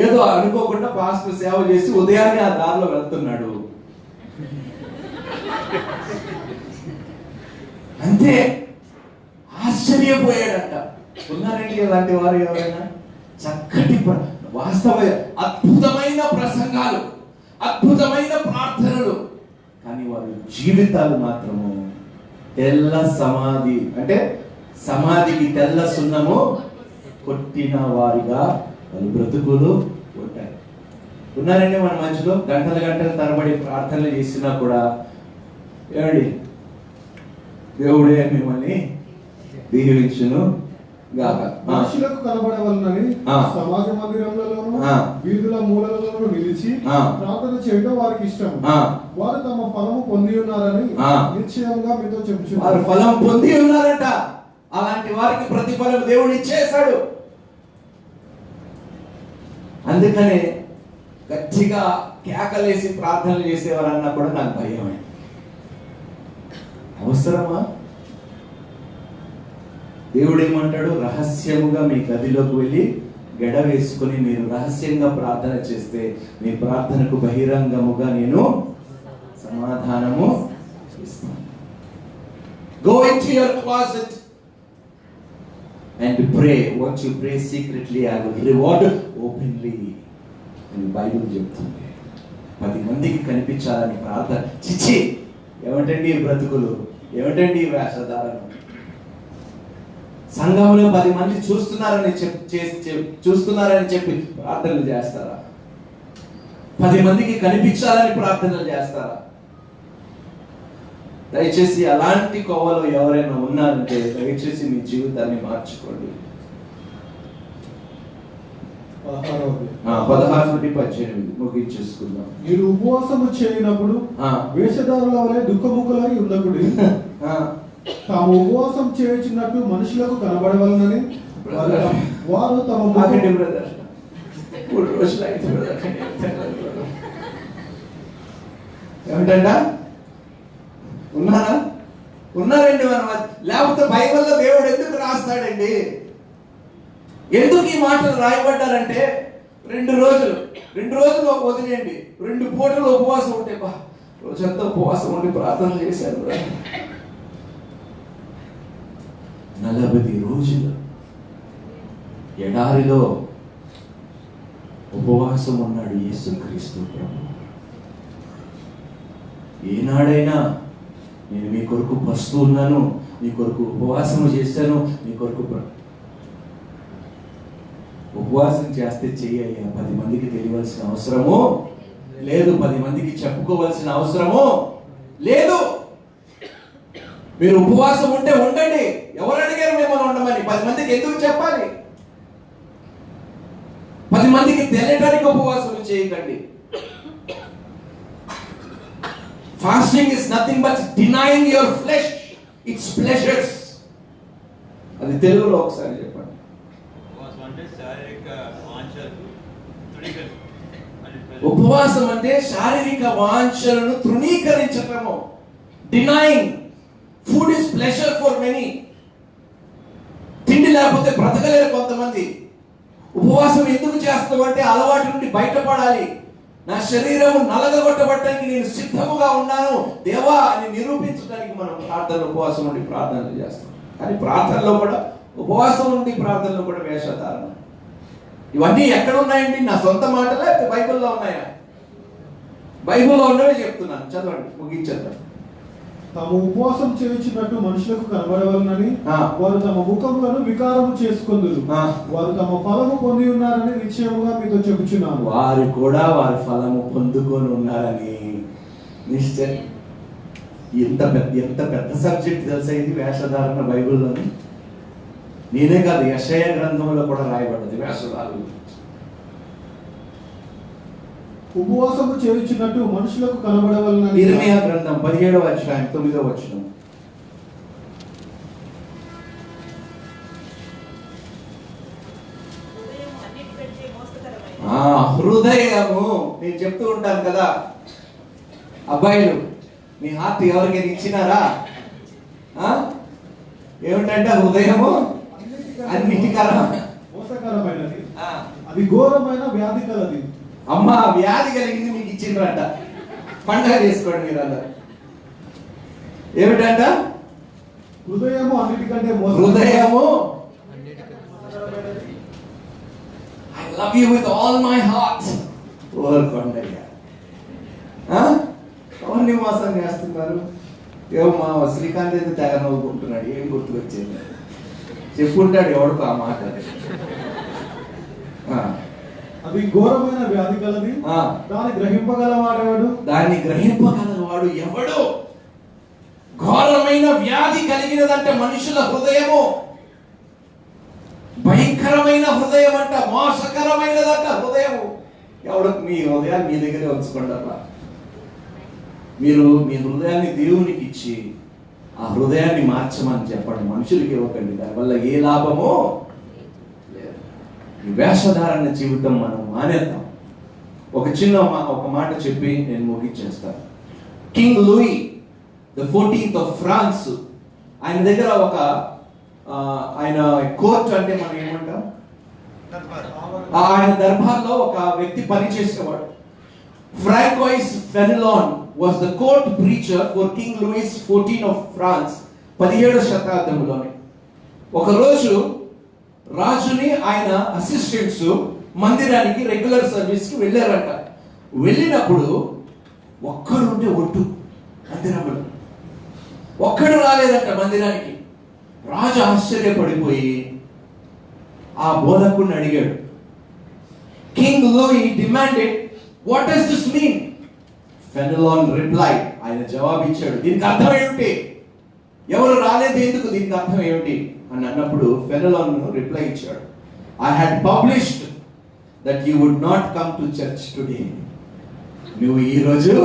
Speaker 1: ఏదో అనుకోకుండా పాస్టర్ సేవ చేసి ఉదయాన్నే ఆ దారిలో వెళ్తున్నాడు, అంతే. ఆశ్చర్యపోయాడంట. ఉన్నారండి ఇలాంటి వారు ఎవరైనా? చక్కటి వాస్తవ అద్భుతమైన ప్రసంగాలు, అద్భుతమైన ప్రార్థనలు, కానీ వారి జీవితాలు మాత్రము తెల్ల సమాధి, అంటే సమాధికి తెల్ల సున్నము కొట్టిన వారిగా వాళ్ళు బ్రతుకులు ఉంటాయి. ఉన్నారండి మన మధ్యలో గంటల గంటల తరబడి ప్రార్థనలు చేసినా కూడా, ఏమండి, దేవుడే మిమ్మల్ని దీవించును గాక.
Speaker 2: మనుషులకు కనబడవలనని సమాజ మందిరంలోను వీధుల మూలలోను నిలిచి ప్రార్థన చేయడం వారికి ఇష్టం. వారు తమ ఫలము పొంది ఉన్నారని నిశ్చయంగా మీతో చెప్పుచున్నారు.
Speaker 1: వారు ఫలం పొంది ఉన్నారట. అలాంటి వారికి ప్రతిఫలం దేవుడు ఇచ్చేశాడు. అందుకనే గట్టిగా కేకలేసి ప్రార్థనలు చేసేవారన్నా కూడా నాకు భయమే. అవసరమా? దేవుడు ఏమంటాడు? రహస్యముగా మీ గదిలోకి వెళ్ళి గడ వేసుకొని మీరు రహస్యంగా ప్రార్థన చేస్తే మీ ప్రార్థనకు బహిరంగముగా నేను సమాధానము ఇస్తాను. Go into your closet and pray. What you pray secretly, I will reward openly. అని బైబిల్ చెప్తుంది. 10 మందికి కనిపించాలని ప్రార్థన. చిచ్చి, ఏమిటండి ఈ బ్రతుకులు? ఏమిటండి ఈ వేషధారణ? సంఘంలో 10 మంది చూస్తున్నారని చెప్పి ప్రార్థనలు చేస్తారా? 10 మందికి కనిపించాలని ప్రార్థనలు చేస్తారా? దయచేసి అలాంటి కోవలో ఎవరైనా ఉన్నారంటే దయచేసి మీ జీవితాన్ని మార్చుకోండి. 16-18 ముగించేసుకుందాం.
Speaker 2: మీరు ఉపవాసము చేయనప్పుడు వేషధారుల వలె దుఃఖముఖులై ఉండకూడదు. తాము ఉపవాసం చేయించినట్టు మనుషులకు కనబడవలనని వారు తమ
Speaker 1: ఏమిటంట? ఉన్నారండి మన. లేకపోతే బైబిల్లో దేవుడు ఎందుకు రాస్తాడండి? ఎందుకు ఈ మాటలు రాయబడ్డారంటే 2 రోజులు వదిలేయండి, 2 పూటలు ఉపవాసం ఉంటే రోజంతా ఉపవాసం ఉండి ప్రార్థన చేశారు. 40 రోజులు ఎడారిలో ఉపవాసం ఉన్నాడు యేసుక్రీస్తు ప్రభు. ఏనాడైనా నేను మీ కొరకు పస్తూ ఉన్నాను, మీ కొరకు ఉపవాసము చేశాను, మీ కొరకు ఉపవాసం చేస్తే చెయ్యయ్యా 10 మందికి తెలియవలసిన అవసరము లేదు, 10 మందికి చెప్పుకోవలసిన అవసరము లేదు. మీరు ఉపవాసం ఉంటే ఉండండి, ఎవరు అడిగారు మిమ్మల్ని ఉండమని? 10 మందికి ఎందుకు చెప్పాలి? 10 మందికి తెలియడానికి ఉపవాసం చేయకండి. Fasting is nothing but denying your flesh its pleasures. అది తెలుగులో ఒకసారి చెప్పండి. ఉపవాసం అంటే శారీరక వాంఛలను తృణీకరించటము. Denying. Food is pleasure for many. తిండి లేకపోతే బ్రతకలేరు కొంతమంది. ఉపవాసం ఎందుకు చేస్తామంటే అలవాటు నుండి బయటపడాలి. నా శరీరము నలగగొట్టబట్టడానికి నేను సిద్ధముగా ఉన్నాను దేవా అని నిరూపించడానికి మనం ఉపవాసం ఉండి ప్రార్థనలు చేస్తాం. కానీ ప్రార్థనలో కూడా, ఉపవాసం ఉండి ప్రార్థనలో కూడా వేషధారణ. ఇవన్నీ ఎక్కడ ఉన్నాయండి? నా సొంత మాటలే బైబిల్లో ఉన్నాయా? బైబిల్లో ఉన్నవే చెప్తున్నాను, చదవండి, ముగించేద్దాం.
Speaker 2: తాము ఉపవాసం చేయించినట్టు మనుషులకు కనబడవలనని వారు తమ ముఖములను వికారము చేసుకొందురు. వారు తమ ఫలము పొంది ఉన్నారని నిశ్చయముగా మీతో చెబుచున్నాను.
Speaker 1: వారు కూడా వారి ఫలము పొందుకొని ఉన్నారని నిశ్చయం. ఎంత పెద్ద సబ్జెక్ట్ తెలుసా ఇది, వేషధారణ బైబిల్లోని. నేనే కాదు, యెషయా గ్రంథంలో కూడా రాయబడ్డది వేషధారణ.
Speaker 2: ఉపవాసము చేయించినట్టు మనుషులకు కనబడవలనని.
Speaker 1: ఇర్మియా గ్రంథం 17వ అధ్యాయం 9వ వచనం. హృదయము. నేను చెప్తూ ఉంటాను కదా, అబ్బాయిలు మీ హార్ట్ ఎవరికైనా ఇచ్చినారా? ఏమిటంటే హృదయము అన్నిటికరమైనది,
Speaker 2: అది ఘోరమైన వ్యాధి కలది.
Speaker 1: అమ్మా, వ్యాధి కలిగింది మీకు ఇచ్చిండ్రంట, పండగ చేసుకోండి మీరు అందరు. ఏమిటంట?
Speaker 2: హృదయము అన్నిటికంటే
Speaker 1: హృదయము. I love you with all my heart. కోరుకోండి. ఎవరిని మోసం చేస్తున్నారు? ఏమో మా శ్రీకాంత్ అయితే తెగ నవ్వుకుంటున్నాడు. ఏం గుర్తుకొచ్చేది చెప్పుకుంటాడు ఎవడికో ఆ మాట.
Speaker 2: అది ఘోరమైన వ్యాధి కలది, దాన్ని గ్రహింపగలవాడెవడు?
Speaker 1: దాన్ని గ్రహింపగలవాడు ఎవడు? ఘోరమైన వ్యాధి కలిగినదంటే మనుషుల హృదయము. భయంకరమైన హృదయం అంట, మోసకరమైనదంట హృదయము. ఎవడు? మీ హృదయాన్ని మీ దగ్గరే ఉంచుకోండి. అట్లా మీరు మీ హృదయాన్ని దేవునికి ఇచ్చి ఆ హృదయాన్ని మార్చమని చెప్పండి, మనుషులకి ఇవ్వకండి. దానివల్ల ఏ లాభమో లేదు. ఈ వేషధారణ జీవితం మనం మానేద్దాం. ఒక మాట చెప్పి నేను ముగించేస్తాను. King Louis the 14th of France, ఆయన దగ్గర ఆయన కోర్ట్ అంటే మనం ఏమంటాం, ఆయన దర్బార్లో ఒక వ్యక్తి పనిచేసేవాడు. Francois Fenelon was the court preacher for King Louis XIV of France, 17వ శతాబ్దంలోనే. ఒకరోజు రాజుని ఆయన అసిస్టెంట్స్ మందిరానికి రెగ్యులర్ సర్వీస్ కి వెళ్ళారంట. వెళ్ళినప్పుడు ఒక్కడుంటే ఒట్టు మందిరంలో, ఒక్కడు రాలేదంట మందిరానికి. రాజు ఆశ్చర్యపడిపోయి ఆ బోధకుడిని అడిగాడు. King Louis demanded, what does this mean? Fenelon reply, ఆయన జవాబిచ్చాడు, దీనికి అర్థం ఏమిటి? ఎవరు రాలేదు ఎందుకు, దీనికి అర్థం ఏమిటి అని అన్నప్పుడు ఫెనిలాన్ రిప్లై ఇచ్చాడు, I had published that you would not come to church today. నువ్వు ఈరోజు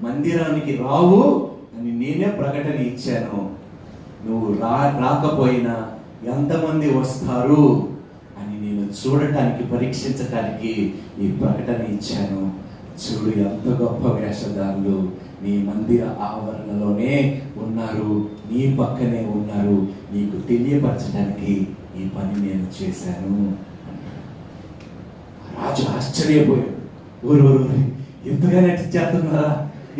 Speaker 1: మందిరానికి రావు అని నేనే ప్రకటన ఇచ్చాను. నువ్వు రాకపోయినా ఎంతమంది వస్తారు అని నేను చూడటానికి, పరీక్షించటానికి ఈ ప్రకటన ఇచ్చాను. చూడు ఎంత గొప్ప వేషధారులు నీ మందిర ఆవరణలోనే ఉన్నారు, నీ పక్కనే ఉన్నారు, నీకు తెలియపరచడానికి ఈ పని నేను చేశాను. రాజు ఆశ్చర్యపోయాడు. ఊరు ఇంతగా నటించేస్తున్నారా,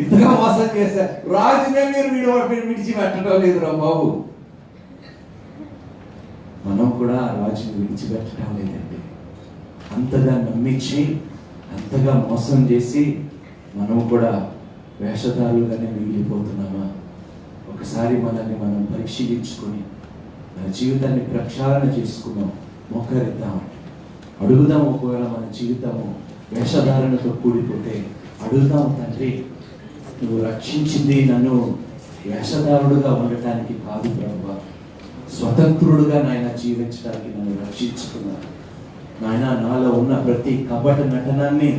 Speaker 1: ఇంతగా మోసం చేశారు, రాజునే మీరు విడిచిపెట్టడం లేదురా బాబు. మనం కూడా రాజుని విడిచిపెట్టడం లేదండి. అంతగా నమ్మించి, అంతగా మోసం చేసి మనం కూడా వేషధారులుగానే మిగిలిపోతున్నామా? ఒకసారి మనల్ని మనం పరిశీలించుకొని మన జీవితాన్ని ప్రక్షాళన చేసుకుందాం, మోకరిద్దాం, అడుగుదాం. ఒకవేళ మన జీవితము వేషధారణతో కూడిపోతే అడుగుదాం, తండ్రి నువ్వు రక్షించింది నన్ను వేషధారుడుగా ఉండటానికి కాదు ప్రభువా, స్వతంత్రుడుగా నాయన జీవించడానికి నన్ను రక్షించుకున్నాను నాయన. నాలో ఉన్న ప్రతి కపట నటనాన్ని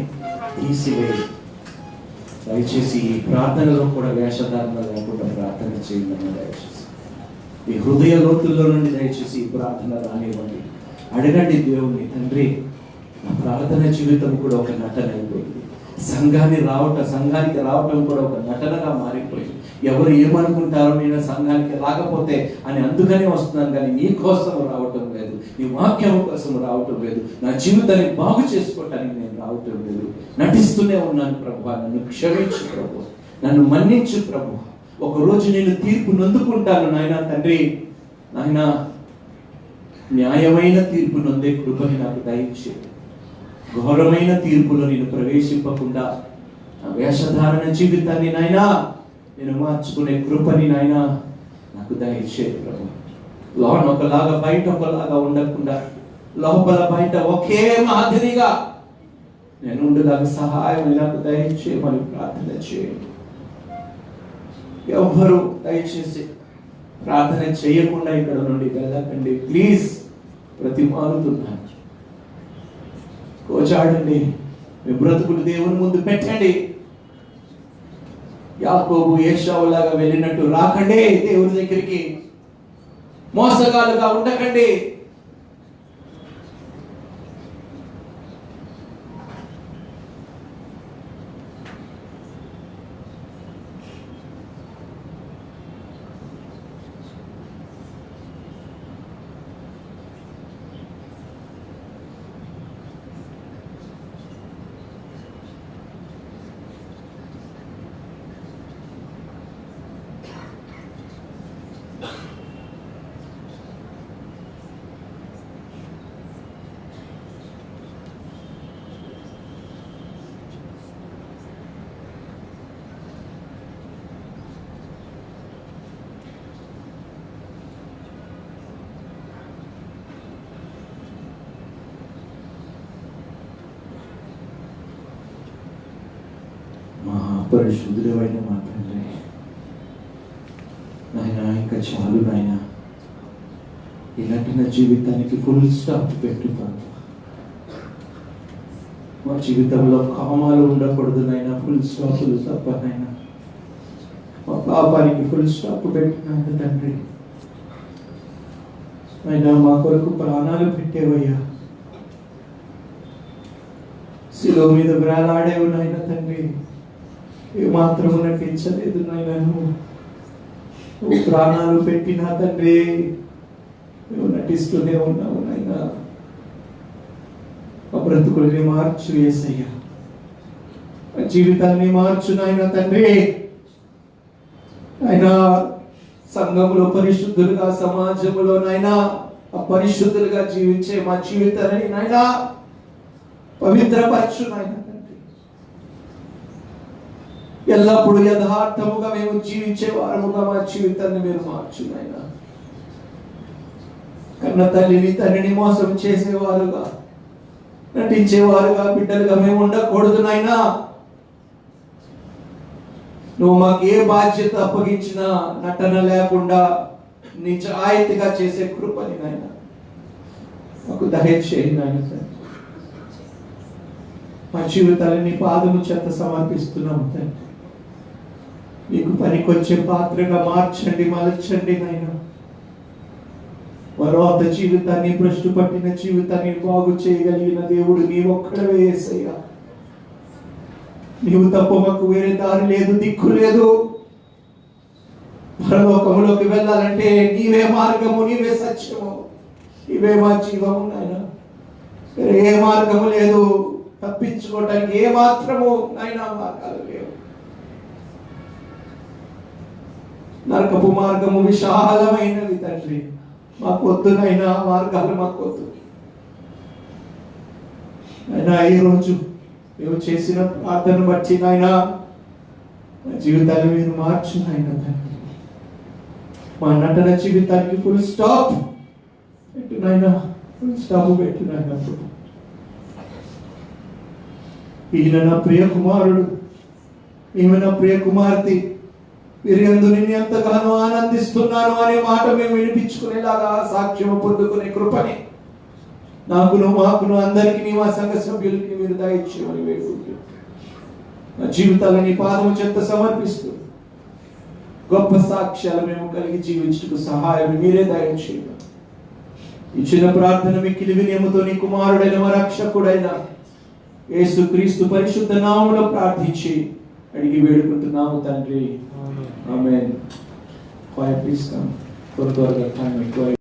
Speaker 1: తీసివేయి. దయచేసి ఈ ప్రార్థనలో కూడా వేషధారణ లేకుండా ప్రార్థన చేయండి. దయచేసి ఈ హృదయ లోతుల్లో నుండి దయచేసి ఈ ప్రార్థన రానివ్వండి. అడగండి దేవుణ్ణి, తండ్రి నా ప్రార్థన జీవితం కూడా ఒక నటన అయిపోయింది, సంఘానికి రావటం కూడా ఒక నటనగా మారిపోయింది. ఎవరు ఏమనుకుంటారో నేను సంఘానికి రాకపోతే అని అందుకనే వస్తున్నాను, కానీ నీ కోసం రావటం లేదు, నీ వాక్యం కోసం రావటం లేదు, నా జీవితాన్ని బాగు చేసుకోవటానికి నేను రావటం లేదు, నటిస్తూనే ఉన్నాను ప్రభువా. నన్ను క్షమించు ప్రభు, నన్ను మన్నించు ప్రభు. ఒకరోజు నేను తీర్పు నొందుకుంటాను నాయన. తండ్రి నాయన, న్యాయమైన తీర్పు నొందే కృపని నాకు దయచేయి. ఘోరమైన తీర్పులో నేను ప్రవేశింపకుండా నా వేషధారణ జీవితాన్ని నాయనా నేను మార్చుకునే కృపని నాయనా నాకు దయచేయి ప్రభు. లోన ఒకలాగా బయట ఒకలాగా ఉండకుండా, లోపల బయట ఒకే మాదిరిగా నేను ఉండేలాగా సహాయం నాకు దయచేయమని ప్రార్థన చేయండి. ఎవ్వరూ దయచేసి ప్రార్థన చేయకుండా ఇక్కడ నుండి వెళ్ళకండి ప్లీజ్. ప్రతిమాలుతున్నాను, కోచాడండి, మీ బ్రతుకులు దేవుని ముందు పెట్టండి. యాకోబు ఏశావులాగా వెళ్ళినట్టు రాకండి దేవుని దగ్గరికి, మోసగాలుగా ఉండకండి. మహాపరిశుద్ధుడైన మా తండ్రి నాయన, ఇంకా చాలు నాయన, ఈ నటన జీవితానికి ఫుల్ స్టాప్ పెట్టుతాను. మా జీవితంలో కామాలు ఉండకూడదు నాయన, ఫుల్ స్టాపులు తప్ప నాయన. మా పాపానికి ఫుల్ స్టాప్ పెట్టినాయన తండ్రి. అయినా మా కొరకు ప్రాణాలు పెట్టేవయ్యా, శిలువ మీద వేలాడేవు నాయన తండ్రి. ఏమాత్రము నటించలేదు నాయన, నువ్వు ప్రాణాలు పెట్టినా తండ్రి నువ్వు నటిస్తూనే ఉన్నావు నాయన. ఆ బ్రతుకుల్ని మార్చు యేసయ్యా, ఆ జీవితాన్ని మార్చు నాయన తండ్రి. ఆయన సంఘములో పరిశుద్ధులుగా, సమాజంలో నాయన పరిశుద్ధులుగా జీవించే మా జీవితాన్ని నాయన పవిత్రపరచు నాయన తండ్రి. ఎల్లప్పుడూ యథార్థముగా మేము జీవించే వారముగా మా జీవితాన్ని మీరు మార్చు నాయన. కన్న తల్లిని తండ్రిని మోసం చేసేవారుగా, నటించేవారుగా, బిడ్డలుగా మేము ఉండకూడదు నాయన. నువ్వు మాకు ఏ బాధ్యత అప్పగించినా నటన లేకుండా నిజాయితీగా చేసే కృపని నాయన మాకు దయచేయి నాయన. మా జీవితాలని పాదము చేత సమర్పిస్తున్నాము తండ్రి. నీకు పనికొచ్చే పాత్రగా మార్చండి, మలచండి నాయన. తర్వాత జీవితాన్ని, భ్రష్టు పట్టిన జీవితాన్ని బాగు చేయగలిగిన దేవుడు నీ ఒక్కడవే యేసయ్యా. నీవు తప్ప మాకు వేరే దారి లేదు, దిక్కు లేదు. పరలోకములోకి వెళ్ళాలంటే నీవే మార్గము, నీవే సత్యము, నీవే మా జీవము నాయన. వేరే ఏ మార్గము లేదు, తప్పించుకోవటానికి ఏ మాత్రము నాయన మార్గాలు లేవు. నరకపు మార్గము విశాలమైనవి తండ్రి, మాకొద్దు నాయన, మార్గాలు మాకొద్దు. అయినా ఈరోజు మేము చేసిన ప్రార్థన బట్టి నాయన మా జీవితాన్ని మీరు మార్చు నాయన తండ్రి. మా నటన జీవితానికి ఫుల్ స్టాప్ పెట్టు నాయన, ఫుల్ స్టాప్ పెట్టు నాయన. ఈయన నా ప్రియ కుమారుడు, ఈమె నా ప్రియ కుమార్తె, వీరందు నిన్ను ఎంతగానో ఆనందిస్తున్నాను అనే మాట మేము వినిపించుకునేలాగా సాక్ష్యం పొందుకునే కృపని నాకును మాకును అందరికీ మా సంఘ సభ్యులకి మీరు దయచేయమని వేడుకుంటూ మా జీవితాలని పాదము చెంత సమర్పిస్తూ గొప్ప సాక్ష్యాలు మేము కలిగి జీవించుటకు సహాయం మీరే దయచేయమని ఈ చిన్న ప్రార్థన మిక్కిలి వినయముతో నీ కుమారుడైన మా రక్షకుడైన యేసుక్రీస్తు పరిశుద్ధ నామములో ప్రార్థించి అడిగి వేడుకుంటున్నాము తండ్రి. ఆమేన్. Quiet please come. త్వరగా టైం ఎక్కువ